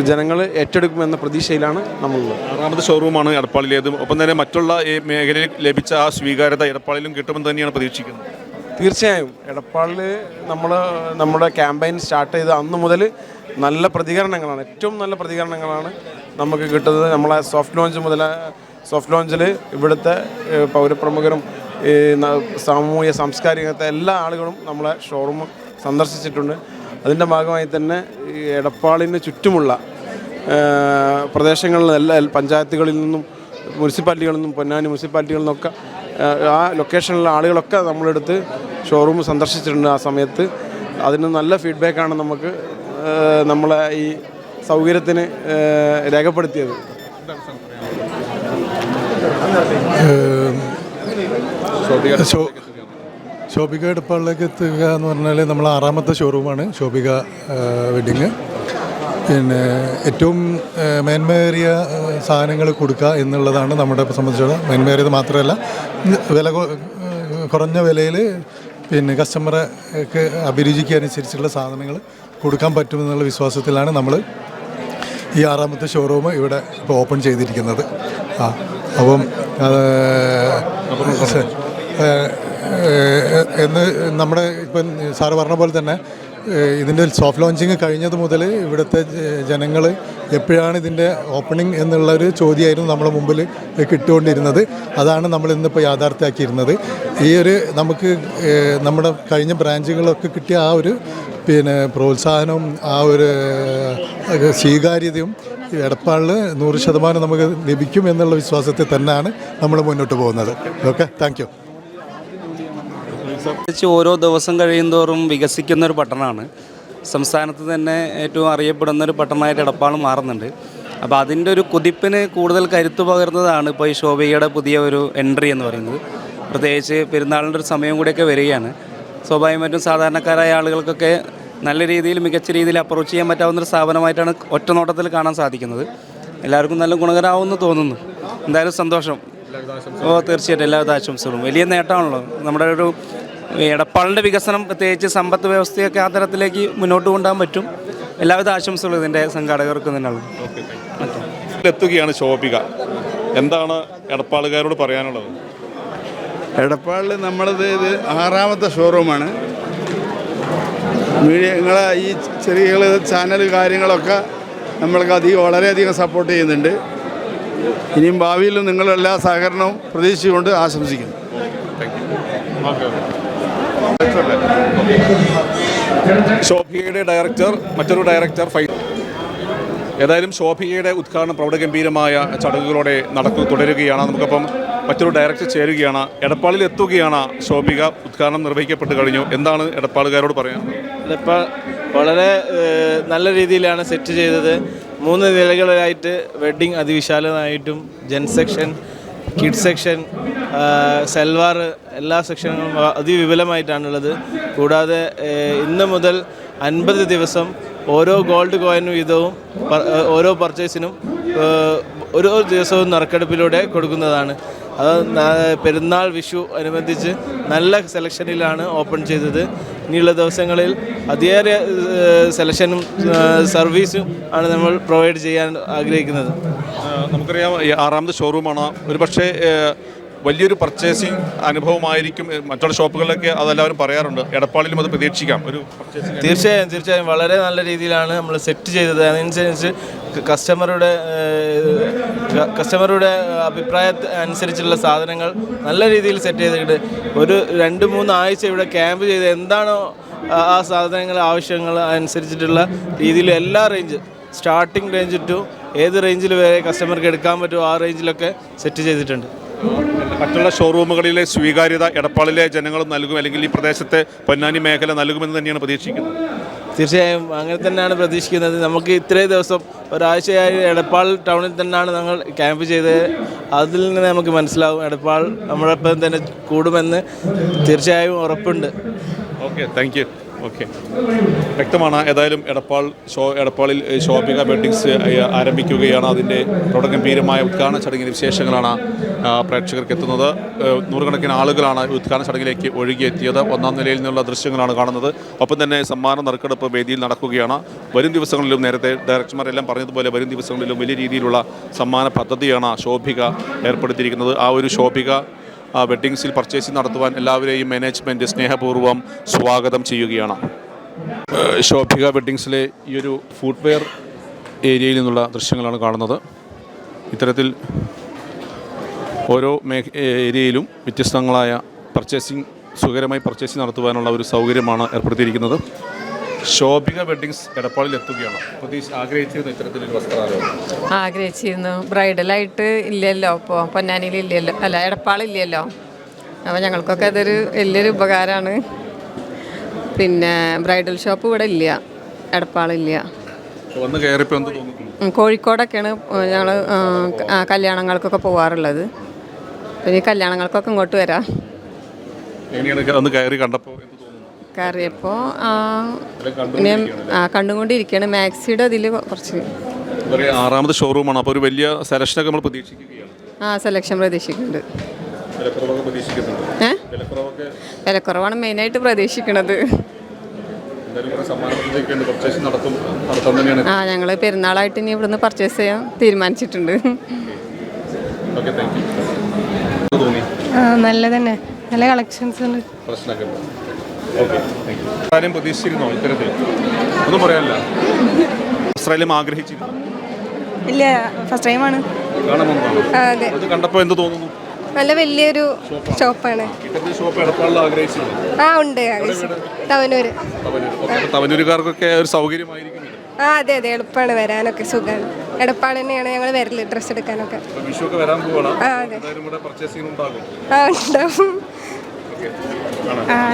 ജനങ്ങൾ ഏറ്റെടുക്കുമെന്ന പ്രതീക്ഷയിലാണ് നമ്മളുള്ളത്. 6ാമത് ഷോറൂമാണ് എടപ്പാളിലേത്. ഒപ്പം തന്നെ മറ്റുള്ള ഈ മേഖലയിൽ ലഭിച്ച ആ സ്വീകാര്യത എടപ്പാളിലും കിട്ടുമെന്ന് തന്നെയാണ് പ്രതീക്ഷിക്കുന്നത്. തീർച്ചയായും എടപ്പാളിൽ നമ്മുടെ ക്യാമ്പയിൻ സ്റ്റാർട്ട് ചെയ്ത് അന്ന് മുതൽ നല്ല പ്രതികരണങ്ങളാണ്, ഏറ്റവും നല്ല പ്രതികരണങ്ങളാണ് നമുക്ക് കിട്ടുന്നത്. നമ്മളെ സോഫ്റ്റ് ലോഞ്ചിൽ ഇവിടുത്തെ പൗരപ്രമുഖരും സാമൂഹ്യ സാംസ്കാരികത്തെ എല്ലാ ആളുകളും നമ്മളെ ഷോറൂം സന്ദർശിച്ചിട്ടുണ്ട്. അതിൻ്റെ ഭാഗമായി തന്നെ ഈ എടപ്പാളിന് ചുറ്റുമുള്ള പ്രദേശങ്ങളിൽ എല്ലാ പഞ്ചായത്തുകളിൽ നിന്നും മുനിസിപ്പാലിറ്റികളിൽ നിന്നും പൊന്നാനി മുനിസിപ്പാലിറ്റികളിൽ നിന്നൊക്കെ ആ ലൊക്കേഷനിലുള്ള ആളുകളൊക്കെ നമ്മളെടുത്ത് ഷോറൂം സന്ദർശിച്ചിട്ടുണ്ട്. ആ സമയത്ത് അതിന് നല്ല ഫീഡ്ബാക്കാണ് നമുക്ക് നമ്മളെ ഈ സൗകര്യത്തിന് രേഖപ്പെടുത്തിയത്. ശോഭിക എടപ്പാളിലേക്ക് എത്തുക എന്ന് പറഞ്ഞാൽ നമ്മൾ 6ാമത്തെ ഷോറൂമാണ് ശോഭിക വെഡ്ഡിങ്. പിന്നെ ഏറ്റവും മേന്മേറിയ സാധനങ്ങൾ കൊടുക്കുക എന്നുള്ളതാണ് നമ്മുടെ സംബന്ധിച്ചിടത്തോളം. മേന്മേറിയത് മാത്രമല്ല, കുറഞ്ഞ വിലയിൽ പിന്നെ കസ്റ്റമർക്ക് അഭിരുചിക്ക് അനുസരിച്ചുള്ള സാധനങ്ങൾ കൊടുക്കാൻ പറ്റുമെന്നുള്ള വിശ്വാസത്തിലാണ് നമ്മൾ ഈ 6ാമത്തെ ഷോറൂം ഇവിടെ ഇപ്പോൾ ഓപ്പൺ ചെയ്തിരിക്കുന്നത്. അപ്പം എന്ന് നമ്മുടെ ഇപ്പം സാറ് പറഞ്ഞ പോലെ തന്നെ ഇതിൻ്റെ സോഫ്റ്റ് ലോഞ്ചിങ് കഴിഞ്ഞത് മുതൽ ഇവിടുത്തെ ജനങ്ങൾ എപ്പോഴാണ് ഇതിൻ്റെ ഓപ്പണിംഗ് എന്നുള്ളൊരു ചോദ്യമായിരുന്നു നമ്മുടെ മുമ്പിൽ കിട്ടുകൊണ്ടിരുന്നത്. അതാണ് നമ്മൾ ഇന്നിപ്പോൾ യാഥാർത്ഥ്യമാക്കിയിരുന്നത്. ഈ ഒരു നമുക്ക് നമ്മുടെ കഴിഞ്ഞ ബ്രാഞ്ചുകളൊക്കെ കിട്ടിയ ആ ഒരു പ്രോത്സാഹനവും ആ ഒരു സ്വീകാര്യതയും എടപ്പാളിൽ 100% നമുക്ക് ലഭിക്കും എന്നുള്ള വിശ്വാസത്തിൽ തന്നെയാണ് നമ്മൾ മുന്നോട്ട് പോകുന്നത്. Okay, thank you. ഓരോ ദിവസം കഴിയുന്തോറും വികസിക്കുന്നൊരു പട്ടണമാണ്. സംസ്ഥാനത്ത് തന്നെ ഏറ്റവും അറിയപ്പെടുന്നൊരു പട്ടണമായിട്ട് എടപ്പാൾ മാറുന്നുണ്ട്. അപ്പോൾ അതിൻ്റെ ഒരു കുതിപ്പിന് കൂടുതൽ കരുത്ത് പകർന്നതാണ് ഇപ്പോൾ ഈ ശോഭികയുടെ പുതിയ ഒരു എൻട്രി എന്ന് പറയുന്നത്. പ്രത്യേകിച്ച് പെരുന്നാളിൻ്റെ ഒരു സമയം കൂടിയൊക്കെ വരികയാണ്. സ്വാഭാവികമായിട്ടും സാധാരണക്കാരായ ആളുകൾക്കൊക്കെ നല്ല രീതിയിൽ മികച്ച രീതിയിൽ അപ്രോച്ച് ചെയ്യാൻ പറ്റാവുന്നൊരു സ്ഥാപനമായിട്ടാണ് ഒറ്റ നോട്ടത്തിൽ കാണാൻ സാധിക്കുന്നത്. എല്ലാവർക്കും നല്ല ഗുണകരമാവുമെന്ന് തോന്നുന്നു. എന്തായാലും സന്തോഷം. തീർച്ചയായിട്ടും എല്ലാവിധ ആശംസകളും. വലിയ നേട്ടമാണല്ലോ നമ്മുടെ ഒരു എടപ്പാളിൻ്റെ വികസനം, പ്രത്യേകിച്ച് സമ്പദ് വ്യവസ്ഥയൊക്കെ ആ തരത്തിലേക്ക് മുന്നോട്ട് കൊണ്ടുപോകാൻ പറ്റും. എല്ലാവിധ ആശംസകളും ഇതിൻ്റെ സംഘാടകർക്ക് തന്നെയാണ്. എത്തുകയാണ് ശോഭിക. എന്താണ് എടപ്പാളുകാരോട് പറയാനുള്ളത്? എടപ്പാളിൽ നമ്മളത് ഇത് 6ാമത്തെ ഷോറൂമാണ്. നിങ്ങളെ ഈ ചെറിയ ചാനൽ കാര്യങ്ങളൊക്കെ നമ്മൾക്ക് വളരെയധികം സപ്പോർട്ട് ചെയ്യുന്നുണ്ട്. ഇനിയും ഭാവിയിൽ നിങ്ങളെല്ലാ സഹകരണവും പ്രതീക്ഷിച്ചുകൊണ്ട് ആശംസിക്കുന്നു. ശോഭികയുടെ ഡയറക്ടർ, മറ്റൊരു ഡയറക്ടർ ഏതായാലും ശോഭികയുടെ ഉദ്ഘാടനം പ്രൗഢഗംഭീരമായ ചടങ്ങുകളോടെ തുടരുകയാണ്. നമുക്കപ്പം മറ്റൊരു ഡയറക്ടർ ചേരുകയാണ്. എടപ്പാളിൽ എത്തുകയാണ് ശോഭിക. ഉദ്ഘാടനം നിർവഹിക്കപ്പെട്ട് കഴിഞ്ഞു. എന്താണ് എടപ്പാളുകാരോട് പറയാനുള്ളത്? ഇതിപ്പോൾ വളരെ നല്ല രീതിയിലാണ് സെറ്റ് ചെയ്തത്. 3 നിലകളിലായിട്ട് വെഡ്ഡിങ് അതിവിശാലമായിട്ടും gen section, kid section, salwar എല്ലാ സെക്ഷനുകളും അതിവിപുലമായിട്ടാണുള്ളത്. കൂടാതെ ഇന്ന് മുതൽ 50 ദിവസം ഓരോ ഗോൾഡ് കോയിൻ വീതവും ഓരോ പർച്ചേസിനും ഓരോ ദിവസവും നറുക്കെടുപ്പിലൂടെ കൊടുക്കുന്നതാണ്. അത് പെരുന്നാൾ വിഷു അനുബന്ധിച്ച് നല്ല സെലക്ഷനിലാണ് ഓപ്പൺ ചെയ്തത്. ഇനിയുള്ള ദിവസങ്ങളിൽ അതിയേറെ സെലക്ഷനും സർവീസും ആണ് നമ്മൾ പ്രൊവൈഡ് ചെയ്യാൻ ആഗ്രഹിക്കുന്നത്. നമുക്കറിയാം 6ാമത് ഷോറൂമാണ്. ഒരു പക്ഷേ വലിയൊരു പർച്ചേസിങ് അനുഭവമായിരിക്കും. മറ്റുള്ള ഷോപ്പുകളിലൊക്കെ അതെല്ലാവരും പറയാറുണ്ട്. എടപ്പാളിലും അത് പ്രതീക്ഷിക്കാം. ഒരു തീർച്ചയായും വളരെ നല്ല രീതിയിലാണ് നമ്മൾ സെറ്റ് ചെയ്തത്. അതനുസരിച്ച് കസ്റ്റമറുടെ അഭിപ്രായ അനുസരിച്ചുള്ള സാധനങ്ങൾ നല്ല രീതിയിൽ സെറ്റ് ചെയ്തിട്ട് ഒരു 2-3 ആഴ്ച ഇവിടെ ക്യാമ്പ് ചെയ്ത് എന്താണോ ആ സാധനങ്ങൾ ആവശ്യങ്ങൾ അനുസരിച്ചിട്ടുള്ള രീതിയിൽ എല്ലാ റേഞ്ച്, സ്റ്റാർട്ടിംഗ് റേഞ്ച് ടു ഏത് റേഞ്ചിൽ വരെ കസ്റ്റമർക്ക് എടുക്കാൻ പറ്റുമോ ആ റേഞ്ചിലൊക്കെ സെറ്റ് ചെയ്തിട്ടുണ്ട്. മറ്റുള്ള ഷോറൂമുകളിലെ സ്വീകാര്യത എടപ്പാളിലെ ജനങ്ങൾ നൽകും, അല്ലെങ്കിൽ ഈ പ്രദേശത്തെ പൊന്നാനി മേഖല നൽകുമെന്ന് തന്നെയാണ് പ്രതീക്ഷിക്കുന്നത്. തീർച്ചയായും അങ്ങനെ തന്നെയാണ് പ്രതീക്ഷിക്കുന്നത്. നമുക്ക് ഇത്രയും ദിവസം ഒരാഴ്ചയായി എടപ്പാൾ ടൗണിൽ തന്നെയാണ് ഞങ്ങൾ ക്യാമ്പ് ചെയ്തത്. അതിൽ നിന്ന് നമുക്ക് മനസ്സിലാവും എടപ്പാൾ നമ്മളൊപ്പം തന്നെ കൂടുമെന്ന് തീർച്ചയായും ഉറപ്പുണ്ട്. Okay, thank you. ഓക്കെ, വ്യക്തമാണ്. ഏതായാലും എടപ്പാളിൽ ശോഭിക വെഡ്ഡിങ്സ് ആരംഭിക്കുകയാണ്. അതിൻ്റെ പ്രൗഢഗംഭീരമായ ഉദ്ഘാടന ചടങ്ങിൻ്റെ വിശേഷങ്ങളാണ് പ്രേക്ഷകർക്ക് എത്തുന്നത്. 100 ആളുകളാണ് ഉദ്ഘാടന ചടങ്ങിലേക്ക് ഒഴുകിയെത്തിയത്. 1ാം നിലയിൽ നിന്നുള്ള ദൃശ്യങ്ങളാണ് കാണുന്നത്. ഒപ്പം തന്നെ സമ്മാന നറുക്കെടുപ്പ് വേദിയിൽ നടക്കുകയാണ്. വരും ദിവസങ്ങളിലും നേരത്തെ ഡയറക്ടർമാരെല്ലാം പറഞ്ഞതുപോലെ വരും ദിവസങ്ങളിലും വലിയ രീതിയിലുള്ള സമ്മാന പദ്ധതിയാണ് ശോഭിക ഏർപ്പെടുത്തിയിരിക്കുന്നത്. ആ ഒരു ശോഭിക വെഡ്ഡിങ്സിൽ പർച്ചേസിംഗ് നടത്തുവാൻ എല്ലാവരെയും മാനേജ്മെൻറ്റ് സ്നേഹപൂർവ്വം സ്വാഗതം ചെയ്യുകയാണ്. ശോഭിക വെഡ്ഡിങ്സിലെ ഈ ഒരു ഫുട്വെയർ ഏരിയയിൽ നിന്നുള്ള ദൃശ്യങ്ങളാണ് കാണുന്നത്. ഇത്തരത്തിൽ ഓരോ ഏരിയയിലും വ്യത്യസ്തങ്ങളായ സുഖകരമായി പർച്ചേസിംഗ് നടത്തുവാനുള്ള ഒരു സൗകര്യമാണ് ഏർപ്പെടുത്തിയിരിക്കുന്നത്. ശോഭിക വെഡ്ഡിങ്സ് എടപ്പാളിൽ എത്തുകയാണ്. ആഗ്രഹിച്ചിരുന്നു ഇത്തരത്തിലൊരു വസ്ത്രാലയം? ആഗ്രഹിച്ചിരുന്നു. ബ്രൈഡലായിട്ട് ഇല്ലല്ലോ, ഇപ്പോൾ പൊന്നാനിയിൽ ഇല്ലല്ലോ, അല്ല എടപ്പാളില്ലല്ലോ. അപ്പോൾ ഞങ്ങൾക്കൊക്കെ അതൊരു വലിയൊരു ഉപകാരമാണ്. പിന്നെ ബ്രൈഡൽ ഷോപ്പ് ഇവിടെ ഇല്ല, എടപ്പാളില്ല. വന്ന് കയറിയപ്പോൾ എന്ത് തോന്നുന്നു? കോഴിക്കോടൊക്കെയാണ് ഞങ്ങൾ കല്യാണങ്ങൾക്കൊക്കെ പോകാറുള്ളത്. പിന്നെ ഈ കല്യാണങ്ങൾക്കൊക്കെ ഇങ്ങോട്ട് വരാം. ഒന്ന് കയറി കണ്ടപ്പോൾ കയറിയപ്പോൾ കണ്ടുകൊണ്ടിരിക്കുകയാണ്. മാക്സിയുടെ അതിൽ കുറച്ച് 6ാമത് ഷോറൂമാണ്. അപ്പോൾ ഒരു വലിയ സെലക്ഷനൊക്കെ നമ്മൾ പ്രതീക്ഷിക്കുകയാണ്. സെലക്ഷൻ പ്രതീക്ഷിക്കുന്നുണ്ട്. വിലക്കുറവാണ് മെയിനായിട്ട് പ്രതീക്ഷിക്കുന്നത്. ഞങ്ങൾ പെരുന്നാളായിട്ട് ഇനി ഇവിടുന്ന് പർച്ചേസ് ചെയ്യാൻ തീരുമാനിച്ചിട്ടുണ്ട്. Okay, thank you. തോന്നി നല്ല തന്നെ, നല്ല കളക്ഷൻസ് ഉണ്ട്. പ്രശ്നമൊക്കെ ഓക്കെ, താങ്ക് യു. ആരും പ്രതീക്ഷിച്ചിരുന്നോ ഇത്തരത്തിൽ? ഒന്നും പറയാനില്ല. ഇസ്രായേലും ആഗ്രഹിച്ചിരുന്നു? ഇല്ല, ഫസ്റ്റ് ടൈമാണ്. അതെ, അത് കണ്ടപ്പോൾ എന്ത് തോന്നുന്നു? നല്ല വലിയൊരു ഷോപ്പാണ്. ഇത്തരത്തിൽ ഷോപ്പ് എടപ്പാളിൽ ആഗ്രഹിച്ചിരുന്നു? ഉണ്ട്, തവനൂര്. തവനൂരുകാർക്കൊക്കെ ഒരു സൗകര്യമായിരിക്കും. അതെ അതെ, എളുപ്പമാണ് വരാനൊക്കെ, സുഖമാണ്. എടപ്പാൾ തന്നെയാണ് ഞങ്ങൾ വരല് ഡ്രസ്സ് എടുക്കാനൊക്കെ. വിഷുവൊക്കെ വരാൻ പോവാണ്. അതെ, പർച്ചേസിംഗ് ഉണ്ടാകും.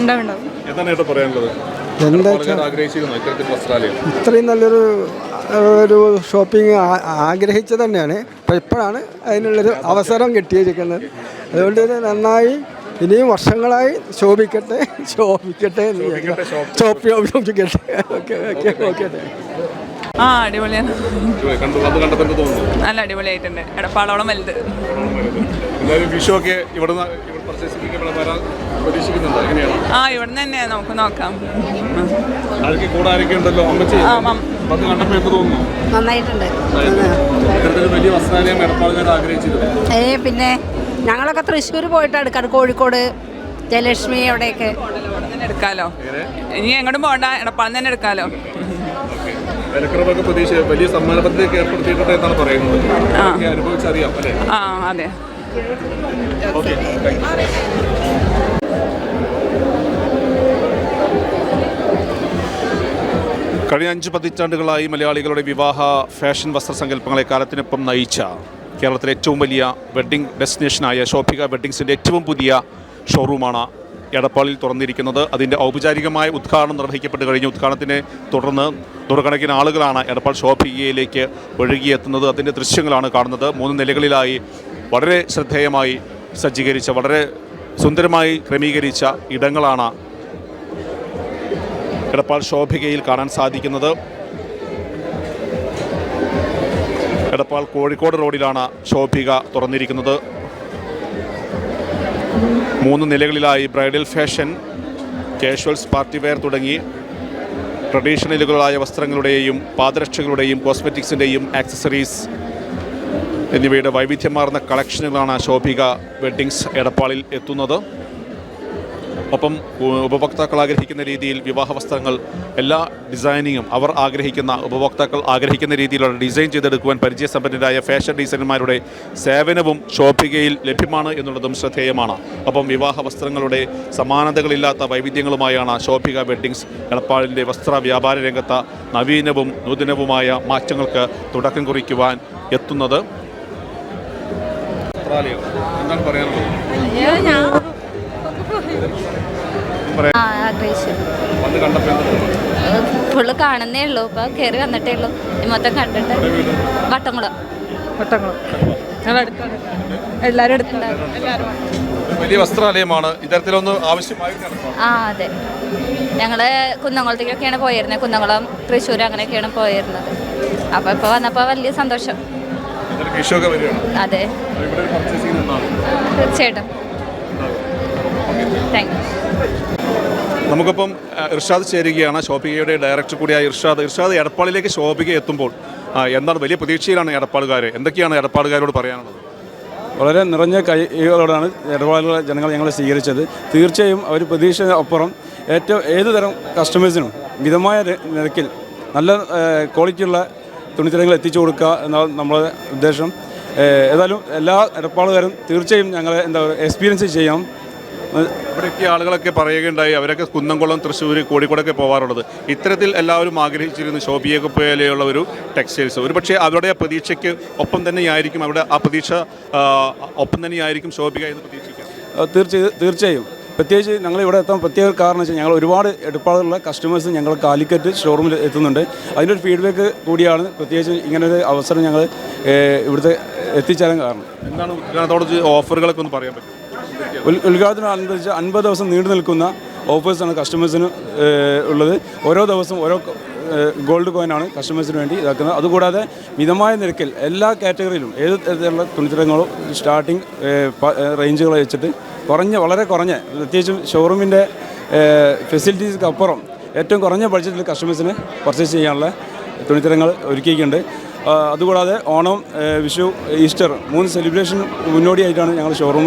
ഉണ്ടാവും. എന്താണ് ഏട്ടാ പറയാനുള്ളത്? ആഗ്രഹിച്ചിരുന്നു ഇത്തരത്തിൽ വസ്ത്രാലയം? ഇത്രയും നല്ലൊരു ഷോപ്പിംഗ് ആഗ്രഹിച്ചു തന്നെയാണ്. അപ്പോൾ ഇപ്പോഴാണ് അതിനുള്ളൊരു അവസരം കിട്ടിയിരിക്കുന്നത്. അതുകൊണ്ട് ഇത് നന്നായി ഇനിയും വർഷങ്ങളായി ശോഭിക്കട്ടെ. അടിപൊളിയാണ്, നല്ല അടിപൊളിയായിട്ടുണ്ട്. എടപ്പാളോളം വലുത്. വിഷുവൊക്കെ ഇവിടെ ഇവിടെ തന്നെ നമുക്ക് നോക്കാം. ഉണ്ടല്ലോ നന്നായിട്ടുണ്ട്. വലിയ വസ്ത്രാലയം എടപ്പാളുകാർ ആഗ്രഹിച്ചിരുന്നു. പിന്നെ ഞങ്ങളൊക്കെ തൃശ്ശൂർ പോയിട്ടാണ് എടുക്കാറ്, കോഴിക്കോട്, ജയലക്ഷ്മി അവിടെയൊക്കെ എടുക്കാലോ. ഇനി എങ്ങോട്ടും പോകണ്ട, എടപ്പാളിൽ തന്നെ എടുക്കാലോ. വിലക്കുറവൊക്കെ പ്രതീക്ഷ വലിയ സമ്മാന പദ്ധതിയൊക്കെ ഏർപ്പെടുത്തിയിട്ടുണ്ട് എന്നാണ് പറയുന്നത്. അനുഭവിച്ചറിയാം അല്ലേ? അതെ. കഴിഞ്ഞ 5 പതിറ്റാണ്ടുകളായി മലയാളികളുടെ വിവാഹ ഫാഷൻ വസ്ത്രസങ്കല്പങ്ങളെ കാലത്തിനൊപ്പം നയിച്ച കേരളത്തിലെ ഏറ്റവും വലിയ വെഡ്ഡിംഗ് ഡെസ്റ്റിനേഷനായ ശോഭിക വെഡ്ഡിങ്സിൻ്റെ ഏറ്റവും പുതിയ ഷോറൂമാണ് എടപ്പാളിൽ തുറന്നിരിക്കുന്നത്. അതിൻ്റെ ഔപചാരികമായ ഉദ്ഘാടനം നിർവഹിക്കപ്പെട്ട് കഴിഞ്ഞു. ഉദ്ഘാടനത്തിനെ തുടർന്ന് നൂറുകണക്കിന് ആളുകളാണ് എടപ്പാൾ ശോഭികയിലേക്ക് ഒഴുകിയെത്തുന്നത്. അതിൻ്റെ ദൃശ്യങ്ങളാണ് കാണുന്നത്. 3 നിലകളിലായി വളരെ ശ്രദ്ധേയമായി സജ്ജീകരിച്ച, വളരെ സുന്ദരമായി ക്രമീകരിച്ച ഇടങ്ങളാണ് എടപ്പാൾ ശോഭികയിൽ കാണാൻ സാധിക്കുന്നത്. എടപ്പാൾ കോഴിക്കോട് റോഡിലാണ് ശോഭിക തുറന്നിരിക്കുന്നത്. 3 നിലകളിലായി bridal fashion, casuals, party wear തുടങ്ങി ട്രഡീഷണലുകളായ വസ്ത്രങ്ങളുടെയും പാദരക്ഷകളുടെയും കോസ്മെറ്റിക്സിൻ്റെയും ആക്സസറീസ് എന്നിവയുടെ വൈവിധ്യമാർന്ന കളക്ഷനുകളാണ് ശോഭിക വെഡ്ഡിങ്സ് എടപ്പാളിൽ എത്തുന്നത്. ഒപ്പം ഉപഭോക്താക്കൾ ആഗ്രഹിക്കുന്ന രീതിയിൽ വിവാഹ വസ്ത്രങ്ങൾ എല്ലാ ഡിസൈനിങ്ങും അവർ ആഗ്രഹിക്കുന്ന, ഉപഭോക്താക്കൾ ആഗ്രഹിക്കുന്ന രീതിയിലുള്ള ഡിസൈൻ ചെയ്തെടുക്കുവാൻ പരിചയസമ്പന്നരായ ഫാഷൻ ഡിസൈനർമാരുടെ സേവനവും ശോഭികയിൽ ലഭ്യമാണ് എന്നുള്ളതും ശ്രദ്ധേയമാണ്. ഒപ്പം വിവാഹ വസ്ത്രങ്ങളുടെ സമാനതകളില്ലാത്ത വൈവിധ്യങ്ങളുമായാണ് ശോഭിക വെഡ്ഡിങ്സ് എടപ്പാളിൻ്റെ വസ്ത്ര വ്യാപാര രംഗത്ത് നവീനവും നൂതനവുമായ മാറ്റങ്ങൾക്ക് തുടക്കം കുറിക്കുവാൻ എത്തുന്നത്. എന്താണ് പറയാനുള്ളത്? ഫുള്ള് കാണുന്നേ ഉള്ളൂ, ഇപ്പൊ കയറി വന്നിട്ടേ ഉള്ളൂ. മൊത്തം കണ്ടിട്ട് വട്ടംകുളം എല്ലാവരും എടുത്തിട്ടുണ്ടായിരുന്നു. വലിയ വസ്ത്രാലയമാണ്. ഇത്തരത്തിലൊന്ന് ആവശ്യമായി? അതെ, ഞങ്ങള് കുന്നംകുളത്തേക്കൊക്കെയാണ് പോയിരുന്നത്. കുന്നംകുളം, തൃശ്ശൂർ അങ്ങനെയൊക്കെയാണ് പോയിരുന്നത്. അപ്പോൾ ഇപ്പോൾ വന്നപ്പോൾ വലിയ സന്തോഷം. അതെ, തീർച്ചയായിട്ടും. Thank you. നമുക്കിപ്പം ഇർഷാദ് ചേരുകയാണ്, ശോഭികയുടെ ഡയറക്ടർ കൂടിയായ ഇർഷാദ്. എടപ്പാളിലേക്ക് ശോഭിക എത്തുമ്പോൾ എന്താണ് വലിയ പ്രതീക്ഷയിലാണ് എടപ്പാളുകാർ? എന്തൊക്കെയാണ് എടപ്പാളുകാരോട് പറയാനുള്ളത്? വളരെ നിറഞ്ഞ കൈകളോടാണ് എടപ്പാളിലെ ജനങ്ങൾ ഞങ്ങളെ സ്വീകരിച്ചത്. തീർച്ചയായും അവർ പ്രതീക്ഷ അപ്പുറം ഏതു തരം കസ്റ്റമേഴ്സിനും മിതമായ നിരക്കിൽ നല്ല ക്വാളിറ്റിയുള്ള തുണിത്തരങ്ങൾ എത്തിച്ചു കൊടുക്കുക എന്നാണ് നമ്മുടെ ഉദ്ദേശം. ഏതായാലും എല്ലാ എടപ്പാളുകാരും തീർച്ചയായും ഞങ്ങളെ എക്സ്പീരിയൻസ് ചെയ്യണം. ഇവിടെ എത്തിയ ആളുകളൊക്കെ പറയുകയുണ്ടായി, അവരൊക്കെ കുന്നംകുളം, തൃശ്ശൂർ, കോഴിക്കോടൊക്കെ പോകാറുള്ളത്. ഇത്തരത്തിൽ എല്ലാവരും ആഗ്രഹിച്ചിരുന്നു ശോഭികയെ പോലെയുള്ള ഒരു ടെക്സ്റ്റൈൽസ്. ഒരുപക്ഷെ അവരുടെ പ്രതീക്ഷയ്ക്ക് ഒപ്പം തന്നെയായിരിക്കും, അവിടെ ആ പ്രതീക്ഷ ഒപ്പം തന്നെയായിരിക്കും ശോഭിക എന്ന് പ്രതീക്ഷിക്കാം. തീർച്ചയായും. പ്രത്യേകിച്ച് ഞങ്ങളിവിടെ എത്താൻ പ്രത്യേക കാരണം വെച്ചാൽ ഞങ്ങൾ ഒരുപാട് എടപ്പാളുള്ള കസ്റ്റമേഴ്സ് ഞങ്ങൾ കാലിക്കറ്റ് ഷോറൂമിൽ എത്തുന്നുണ്ട്. അതിൻ്റെ ഒരു ഫീഡ്ബാക്ക് കൂടിയാണ് പ്രത്യേകിച്ച് ഇങ്ങനൊരു അവസരം ഞങ്ങൾ ഇവിടുത്തെ എത്തിച്ചേരാൻ കാരണം. എന്താണ് ഉദ്ഘാടനത്തോട് ഓഫറുകളൊക്കെ ഒന്ന് പറയാൻ പറ്റും? ഉദ്ഘാടനത്തോടനുബന്ധിച്ച് 50 ദിവസം നീണ്ടു നിൽക്കുന്ന ഓഫേഴ്സാണ് കസ്റ്റമേഴ്സിന് ഉള്ളത്. ഓരോ ദിവസവും ഓരോ ഗോൾഡ് കോയിനാണ് കസ്റ്റമേഴ്സിന് വേണ്ടി ഇതാക്കുന്നത്. അതുകൂടാതെ മിതമായ നിരക്കിൽ എല്ലാ കാറ്റഗറിയിലും ഏത് തരത്തിലുള്ള തുണിത്തരങ്ങളും സ്റ്റാർട്ടിങ് റേഞ്ചുകൾ വെച്ചിട്ട് വളരെ കുറഞ്ഞ, പ്രത്യേകിച്ചും ഷോറൂമിൻ്റെ ഫെസിലിറ്റീസ്ക്ക് അപ്പുറം ഏറ്റവും കുറഞ്ഞ ബഡ്ജറ്റിൽ കസ്റ്റമേഴ്സിന് പർച്ചേസ് ചെയ്യാനുള്ള തുണിത്തരങ്ങൾ ഒരുക്കിയിട്ടുണ്ട്. അതുകൂടാതെ ഓണം, വിഷു, ഈസ്റ്റർ 3 സെലിബ്രേഷൻ മുന്നോടിയായിട്ടാണ് ഞങ്ങൾ ഷോറൂം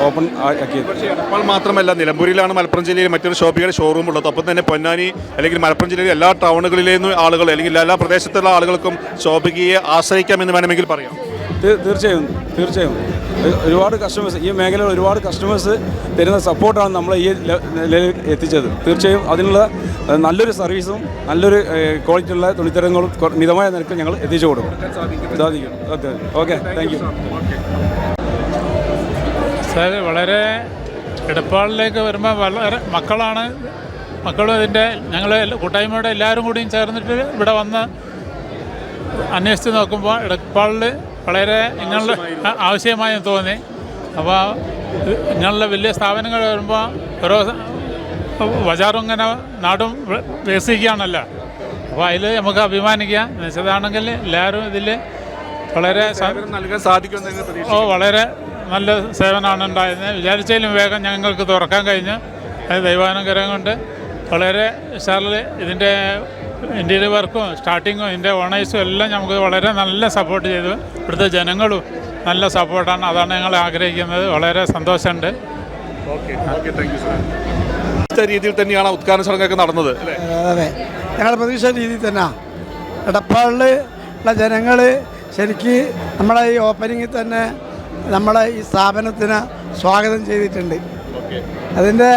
ഓപ്പൺ ആക്കിയത്. പക്ഷേ എടപ്പാൾ മാത്രമല്ല, നിലമ്പൂരിലാണ് മലപ്പുറം ജില്ലയിൽ മറ്റൊരു ഷോപ്പിയുടെ ഷോറൂം ഉള്ളത്. ഒപ്പം തന്നെ പൊന്നാനി അല്ലെങ്കിൽ മലപ്പുറം ജില്ലയിലെ എല്ലാ ടൗണുകളിലെ ആളുകൾ അല്ലെങ്കിൽ എല്ലാ പ്രദേശത്തുള്ള ആളുകൾക്കും ഷോപ്പികയെ ആശ്രയിക്കാമെന്ന് വേണമെങ്കിൽ പറയാം. തീർച്ചയായും ഒരുപാട് കസ്റ്റമേഴ്സ്, ഈ മേഖലയിൽ ഒരുപാട് കസ്റ്റമേഴ്സ് തരുന്ന സപ്പോർട്ടാണ് നമ്മളെ ഈ നിലയിൽ എത്തിച്ചത്. തീർച്ചയായും അതിനുള്ള നല്ലൊരു സർവീസും നല്ലൊരു ക്വാളിറ്റിയുള്ള തുണിത്തരങ്ങളും മിതമായ നിരക്ക് ഞങ്ങൾ എത്തിച്ചു കൊടുക്കും. സാധിക്കും. Okay, thank you. സാർ, വളരെ എടപ്പാളിലേക്ക് വരുമ്പോൾ വളരെ മക്കളും ഇതിൻ്റെ ഞങ്ങൾ കൂട്ടായ്മയുടെ എല്ലാവരും കൂടിയും ചേർന്നിട്ട് ഇവിടെ വന്ന് അന്വേഷിച്ച് നോക്കുമ്പോൾ എടപ്പാളിൽ വളരെ നിങ്ങളുടെ ആവശ്യമായും തോന്നി. അപ്പോൾ ഇങ്ങനെയുള്ള വലിയ സ്ഥാപനങ്ങൾ വരുമ്പോൾ ഓരോ ബജാറും ഇങ്ങനെ നാടും വികസിക്കുകയാണല്ലോ. അപ്പോൾ അതിൽ നമുക്ക് അഭിമാനിക്കാം. എന്നുവെച്ചതാണെങ്കിൽ എല്ലാവരും ഇതിൽ വളരെ നൽകാൻ സാധിക്കുമെന്ന് വളരെ നല്ല സേവനമാണ് ഉണ്ടായിരുന്നത്. വിചാരിച്ചതിലും വേഗം ഞങ്ങൾക്ക് തുറക്കാൻ കഴിഞ്ഞു. അത് ദൈവാനുഗ്രഹം കൊണ്ട് വളരെ ഉഷാറിൽ ഇതിൻ്റെ ഇൻറ്റീരിയർ വർക്കും സ്റ്റാർട്ടിങ്ങും ഇതിൻ്റെ ഓണേഴ്സും എല്ലാം നമുക്ക് വളരെ നല്ല സപ്പോർട്ട് ചെയ്തു. ഇവിടുത്തെ ജനങ്ങളും നല്ല സപ്പോർട്ടാണ്. അതാണ് ഞങ്ങൾ ആഗ്രഹിക്കുന്നത്. വളരെ സന്തോഷമുണ്ട്. രീതിയിൽ തന്നെയാണ് ഉദ്ഘാടന ചടങ്ങൊക്കെ നടന്നത്. അതെ, ഞങ്ങൾ പ്രതീക്ഷ രീതിയിൽ തന്നെ എടപ്പാളിലുള്ള ജനങ്ങൾ ശരിക്ക് നമ്മളെ ഈ ഓപ്പണിങ്ങിൽ തന്നെ നമ്മളെ ഈ സ്ഥാപനത്തിന് സ്വാഗതം ചെയ്തിട്ടുണ്ട്. അതിൻ്റെ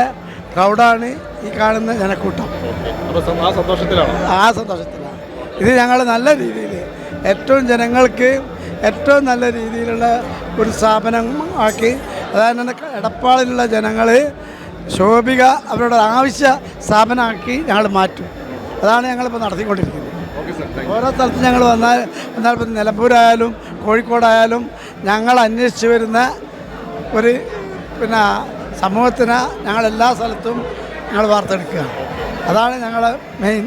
ക്രൗഡാണ് ഈ കാണുന്ന ജനക്കൂട്ടം. ആ സന്തോഷത്തിലാണ്. ഇത് ഞങ്ങൾ നല്ല രീതിയിൽ ഏറ്റവും ജനങ്ങൾക്ക് ഏറ്റവും നല്ല രീതിയിലുള്ള ഒരു സ്ഥാപനം ആക്കി, അതായത് എടപ്പാളിലുള്ള ജനങ്ങൾ ശോഭിക അവരുടെ ആവശ്യ സ്ഥാപനമാക്കി ഞങ്ങൾ മാറ്റും. അതാണ് ഞങ്ങളിപ്പോൾ നടത്തിക്കൊണ്ടിരിക്കുന്നത്. ഓരോ സ്ഥലത്തും ഞങ്ങൾ വന്നാൽ ഇപ്പം നിലമ്പൂരായാലും കോഴിക്കോടായാലും ഞങ്ങൾ അന്വേഷിച്ച് വരുന്ന ഒരു സമൂഹത്തിന് ഞങ്ങളെല്ലാ സ്ഥലത്തും ഞങ്ങൾ വാർത്തെടുക്കുകയാണ്. അതാണ് ഞങ്ങളെ മെയിൻ.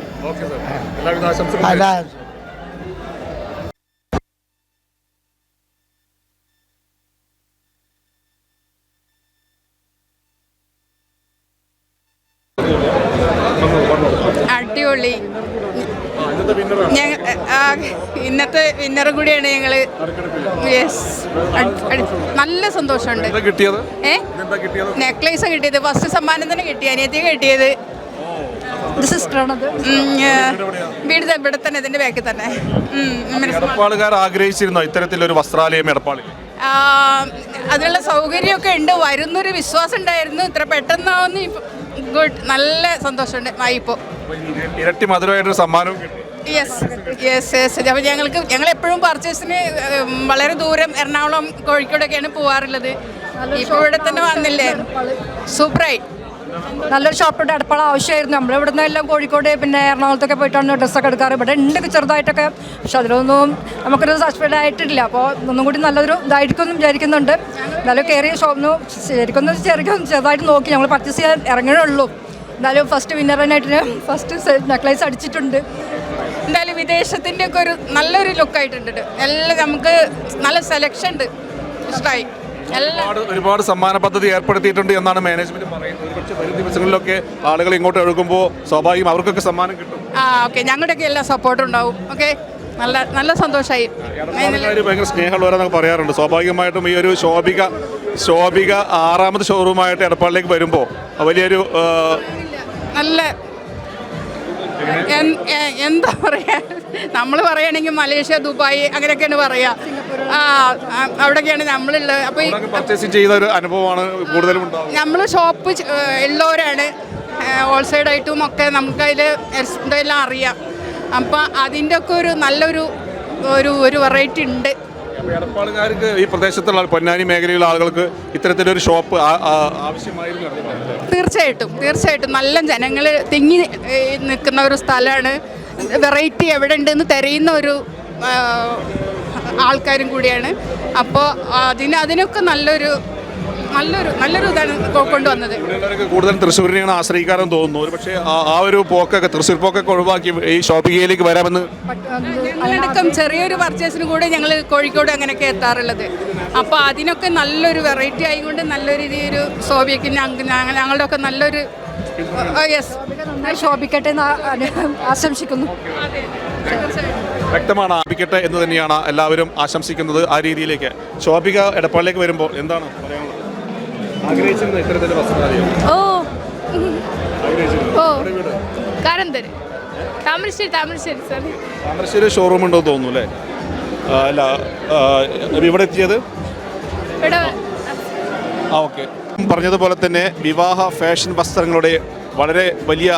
അടിപൊളി. ഇന്നത്തെ വിന്നറും കൂടിയാണ് ഞങ്ങൾ. യെസ്, നല്ല സന്തോഷമുണ്ട്. നെക്ലേസ് കിട്ടിയത്, ഫസ്റ്റ് സമ്മാനം തന്നെ കിട്ടി, അനിയത്തിക്ക് കിട്ടിയത്. വീട് ഇവിടെ തന്നെ, ഇതിന്റെ ബാക്കിൽ തന്നെ. ആഗ്രഹിച്ചിരുന്നോ ഇത്തരത്തിലൊരു വസ്ത്രാലയം എടപ്പാളിൽ? അതിനുള്ള സൗകര്യമൊക്കെ ഉണ്ട്. വരുന്നൊരു വിശ്വാസം ഉണ്ടായിരുന്നു. ഇത്ര പെട്ടെന്നാവുന്ന ഗുഡ്, നല്ല സന്തോഷമുണ്ട്. ഇപ്പോൾ ഇരട്ടി മധുരമായിട്ടൊരു സമ്മാനവും കിട്ടി. യെസ്. അപ്പോൾ ഞങ്ങൾ എപ്പോഴും പർച്ചേസിന് വളരെ ദൂരം എറണാകുളം, കോഴിക്കോടൊക്കെയാണ് പോകാറുള്ളത്. ഇപ്പോൾ ഇവിടെ തന്നെ വന്നില്ലേ, സൂപ്പറായി. നല്ലൊരു ഷോപ്പുണ്ട്. എടപ്പാൾ ആവശ്യമായിരുന്നു. നമ്മളിവിടെ നിന്ന് എല്ലാം കോഴിക്കോട് പിന്നെ എറണാകുളത്തൊക്കെ പോയിട്ടാണ് ഡ്രസ്സൊക്കെ എടുക്കാറ്. ഇവിടെ ഉണ്ട് ചെറുതായിട്ടൊക്കെ, പക്ഷെ അതിലൊന്നും നമുക്കൊരു സാറ്റിസ്ഫൈഡ് ആയിട്ടില്ല. അപ്പോൾ ഒന്നും കൂടി നല്ലൊരു ഇതായിരിക്കും വിചാരിക്കുന്നുണ്ട്. എന്നാലും കയറിയ ഷോപ്പിന് ശരിക്കും ചെറുതായിട്ട് നോക്കി ഞങ്ങൾ പർച്ചേസ് ചെയ്യാൻ ഇറങ്ങണേ ഉള്ളൂ. എന്തായാലും ഫസ്റ്റ് വിന്നറിനായിട്ട് ഫസ്റ്റ് നെക്ലേസ് അടിച്ചിട്ടുണ്ട്. എന്തായാലും വിദേശത്തിൻ്റെ ഒക്കെ ഒരു നല്ലൊരു ലുക്കായിട്ടുണ്ട്. എല്ലാം നമുക്ക് നല്ല സെലക്ഷൻ ഉണ്ട്, ഇഷ്ടമായി. ഒരുപാട് സമ്മാന പദ്ധതി ഏർപ്പെടുത്തിയിട്ടുണ്ട് എന്നാണ് മാനേജ്മെന്റ് പറയുന്നത്. ഒരുപക്ഷെ വരും ദിവസങ്ങളിലൊക്കെ ആളുകൾ ഇങ്ങോട്ട് ഒഴുകുമ്പോൾ സ്വാഭാവികം അവർക്കൊക്കെ സമ്മാനം കിട്ടും. ഓക്കെ, ഞങ്ങളുടെയൊക്കെ എല്ലാ സപ്പോർട്ടും ഉണ്ടാവും. ഓക്കെ, നല്ല സന്തോഷമായി. ഭയങ്കര സ്നേഹമുള്ളവരെന്നൊക്കെ പറയാറുണ്ട്. സ്വാഭാവികമായിട്ടും ഈ ഒരു ശോഭിക 6ാമത് ഷോറൂമായിട്ട് എടപ്പാളിലേക്ക് വരുമ്പോൾ വലിയൊരു നല്ല എന്താ പറയുക, നമ്മൾ പറയുകയാണെങ്കിൽ മലേഷ്യ, ദുബായ് അങ്ങനെയൊക്കെയാണ് പറയുക. അവിടെയൊക്കെയാണ് നമ്മളുള്ളത്. അപ്പോൾ പർച്ചേസിംഗ് ചെയ്ത ഒരു അനുഭവമാണ് കൂടുതലും ഉണ്ടാവുക. നമ്മൾ ഷോപ്പ് ഉള്ളവരാണ്, ഹോൾസെയിലായിട്ടും ഒക്കെ നമുക്കതിൽ ഇതെല്ലാം അറിയാം. അപ്പം അതിൻ്റെ ഒക്കെ ഒരു നല്ലൊരു ഒരു വെറൈറ്റി ഉണ്ട്. എടപ്പാളുകാർക്ക്, ഈ പ്രദേശത്തുള്ള പൊന്നാനി മേഖലയിലുള്ള ആളുകൾക്ക് ഇത്തരത്തിലൊരു ഷോപ്പ് ആവശ്യമായിരുന്നു. തീർച്ചയായിട്ടും നല്ല ജനങ്ങൾ തിങ്ങി നിൽക്കുന്ന ഒരു സ്ഥലമാണ്. വെറൈറ്റി എവിടെ ഉണ്ടെന്ന് തിരയുന്ന ഒരു ആൾക്കാരും കൂടിയാണ്. അപ്പോൾ അതിനൊക്കെ നല്ലൊരു ഇതാണ് കൊണ്ടുവന്നത്. കൂടുതൽ തൃശ്ശൂരിനെയാണ് ആശ്രയിക്കാറെന്ന് തോന്നുന്നു. ഒരു പക്ഷേ ആ ഒരു പോക്കൊക്കെ, തൃശ്ശൂർ പോക്കൊക്കെ ഒഴിവാക്കി ഈ ഷോപ്പിംഗിലേക്ക് വരാമെന്ന്. ഞങ്ങളടക്കം ചെറിയൊരു പർച്ചേസിന് കൂടെ ഞങ്ങൾ കോഴിക്കോട് അങ്ങനെയൊക്കെ എത്താറുള്ളത്. അപ്പോൾ അതിനൊക്കെ നല്ലൊരു വെറൈറ്റി ആയിക്കൊണ്ട് നല്ലൊരു രീതിയിൽ ശോഭിക്ക് ഞങ്ങളുടെ ഒക്കെ നല്ലൊരു ശോഭിക്കട്ടെ എന്ന് ആശംസിക്കുന്നു. അതെ. വ്യക്തമാണ്, ആപിക്കട്ടെ എന്ന് തന്നെയാണ് എല്ലാവരും ആശംസിക്കുന്നത്. ആ രീതിയിലേക്ക് ശോഭിക എടപ്പാളിലേക്ക് വരുമ്പോൾ എന്താണ് പറയാനുള്ളത്? ആഗ്രഹിച്ചിരുന്നു ഇത്തരത്തിലുള്ള വസ്ത്രാലയം? ഓ ഓ കാരന്തര് താമരശ്ശേരി സാർ. താമരശ്ശേരി ഷോറൂം ഉണ്ടോ തോന്നുന്നു അല്ലേ? അല്ല, ഇവിടെ എത്തിയത് ഓക്കെ. പറഞ്ഞതുപോലെ തന്നെ വിവാഹ ഫാഷൻ വസ്ത്രങ്ങളുടെ വളരെ വലിയ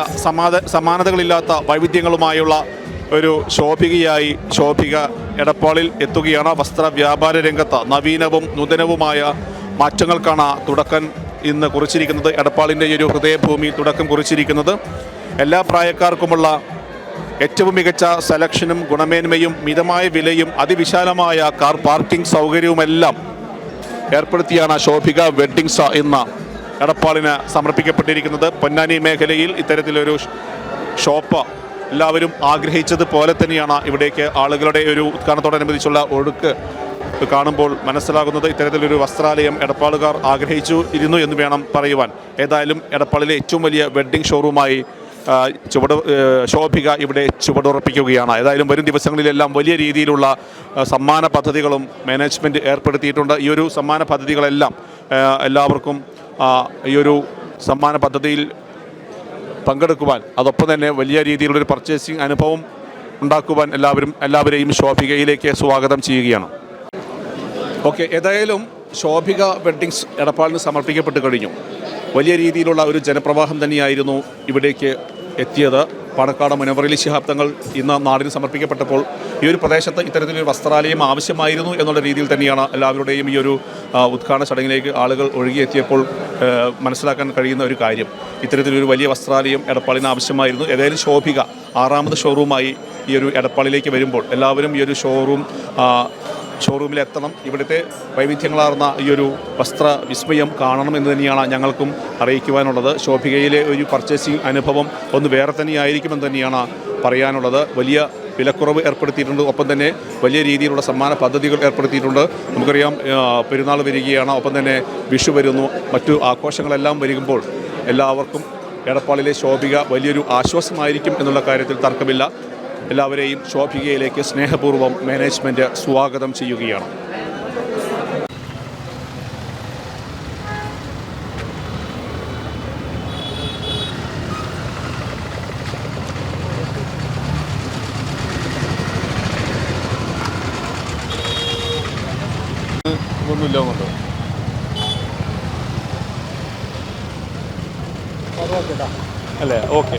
സമാനതകളില്ലാത്ത വൈവിധ്യങ്ങളുമായുള്ള ഒരു ശോഭികയായി ശോഭിക എടപ്പാളിൽ എത്തുകയാണ്. വസ്ത്ര വ്യാപാര രംഗത്ത് നവീനവും നൂതനവുമായ മാറ്റങ്ങൾക്കാണ് തുടക്കം ഇന്ന് കുറിച്ചിരിക്കുന്നത്. എടപ്പാളിൻ്റെ ഈ ഒരു ഹൃദയഭൂമിയിൽ തുടക്കം കുറിച്ചിരിക്കുന്നത്. എല്ലാ പ്രായക്കാർക്കുമുള്ള ഏറ്റവും മികച്ച സെലക്ഷനും ഗുണമേന്മയും മിതമായ വിലയും അതിവിശാലമായ കാർ പാർക്കിംഗ് സൗകര്യവുമെല്ലാം ഏർപ്പെടുത്തിയാണ് ശോഭിക വെഡ്ഡിങ്സ് ഇന്ന് എടപ്പാളിന് സമർപ്പിക്കപ്പെട്ടിരിക്കുന്നത്. പൊന്നാനി മേഖലയിൽ ഇത്തരത്തിലൊരു ഷോപ്പ് എല്ലാവരും ആഗ്രഹിച്ചതുപോലെ തന്നെയാണ് ഇവിടേക്ക് ആളുകളുടെ ഒരു ഉദ്ഘാടനത്തോടനുബന്ധിച്ചുള്ള ഒഴുക്ക് കാണുമ്പോൾ മനസ്സിലാകുന്നത്. ഇത്തരത്തിലൊരു വസ്ത്രാലയം എടപ്പാളുകാർ ആഗ്രഹിച്ചിരുന്നു എന്ന് വേണം പറയുവാൻ. ഏതായാലും എടപ്പാളിലെ ഏറ്റവും വലിയ വെഡ്ഡിംഗ് ഷോറൂമായി ശോഭിക ഇവിടെ ചുവടുറപ്പിക്കുകയാണ്. ഏതായാലും വരും ദിവസങ്ങളിലെല്ലാം വലിയ രീതിയിലുള്ള സമ്മാന പദ്ധതികളും മാനേജ്മെൻറ്റ് ഏർപ്പെടുത്തിയിട്ടുണ്ട്. ഈ ഒരു സമ്മാന പദ്ധതികളെല്ലാം എല്ലാവർക്കും ഈ ഒരു സമ്മാന പദ്ധതിയിൽ പങ്കെടുക്കുവാൻ, അതൊപ്പം തന്നെ വലിയ രീതിയിലുള്ളൊരു പർച്ചേസിങ് അനുഭവം ഉണ്ടാക്കുവാൻ എല്ലാവരെയും ശോഭികയിലേക്ക് സ്വാഗതം ചെയ്യുകയാണ്. ഓക്കെ, ഏതായാലും ശോഭിക വെഡ്ഡിങ്സ് എടപ്പാളിന് സമർപ്പിക്കപ്പെട്ട് കഴിഞ്ഞു. വലിയ രീതിയിലുള്ള ഒരു ജനപ്രവാഹം തന്നെയായിരുന്നു ഇവിടേക്ക് എത്തിയത്. പാണക്കാട് മുനവറലി ശിഹാബ് തങ്ങൾ ഇന്ന് നാടിന് സമർപ്പിക്കപ്പെട്ടപ്പോൾ ഈ ഒരു പ്രദേശത്ത് ഇത്തരത്തിലൊരു വസ്ത്രാലയം ആവശ്യമായിരുന്നു എന്നുള്ള രീതിയിൽ തന്നെയാണ് എല്ലാവരുടെയും ഈ ഒരു ഉദ്ഘാടന ചടങ്ങിലേക്ക് ആളുകൾ ഒഴുകിയെത്തിയപ്പോൾ മനസ്സിലാക്കാൻ കഴിയുന്ന ഒരു കാര്യം. ഇത്തരത്തിലൊരു വലിയ വസ്ത്രാലയം എടപ്പാളിന് ആവശ്യമായിരുന്നു. ഏതായാലും ശോഭിക 6ാമത് ഷോറൂമായി ഈ ഒരു എടപ്പാളിലേക്ക് വരുമ്പോൾ എല്ലാവരും ഈ ഒരു ഷോറൂമിലെത്തണം. ഇവിടുത്തെ വൈവിധ്യങ്ങളാർന്ന ഈ ഒരു വസ്ത്ര വിസ്മയം കാണണമെന്ന് തന്നെയാണ് ഞങ്ങൾക്കും അറിയിക്കുവാനുള്ളത്. ശോഭികയിലെ ഒരു പർച്ചേസിങ് അനുഭവം ഒന്ന് വേറെ തന്നെയായിരിക്കുമെന്ന് തന്നെയാണ് പറയാനുള്ളത്. വലിയ വിലക്കുറവ് ഏർപ്പെടുത്തിയിട്ടുണ്ട്. ഒപ്പം തന്നെ വലിയ രീതിയിലുള്ള സമ്മാന പദ്ധതികൾ ഏർപ്പെടുത്തിയിട്ടുണ്ട്. നമുക്കറിയാം, പെരുന്നാൾ വരികയാണ്, ഒപ്പം തന്നെ വിഷു വരുന്നു, മറ്റു ആഘോഷങ്ങളെല്ലാം വരുമ്പോൾ എല്ലാവർക്കും എടപ്പാളിലെ ശോഭിക വലിയൊരു ആശ്വാസമായിരിക്കും എന്നുള്ള കാര്യത്തിൽ തർക്കമില്ല. എല്ലാവരെയും ശോഭികയിലേക്ക് സ്നേഹപൂർവ്വം മാനേജ്മെൻറ്റ് സ്വാഗതം ചെയ്യുകയാണ്. ഒന്നുമില്ല അങ്ങോട്ട് അല്ലേ? ഓക്കെ.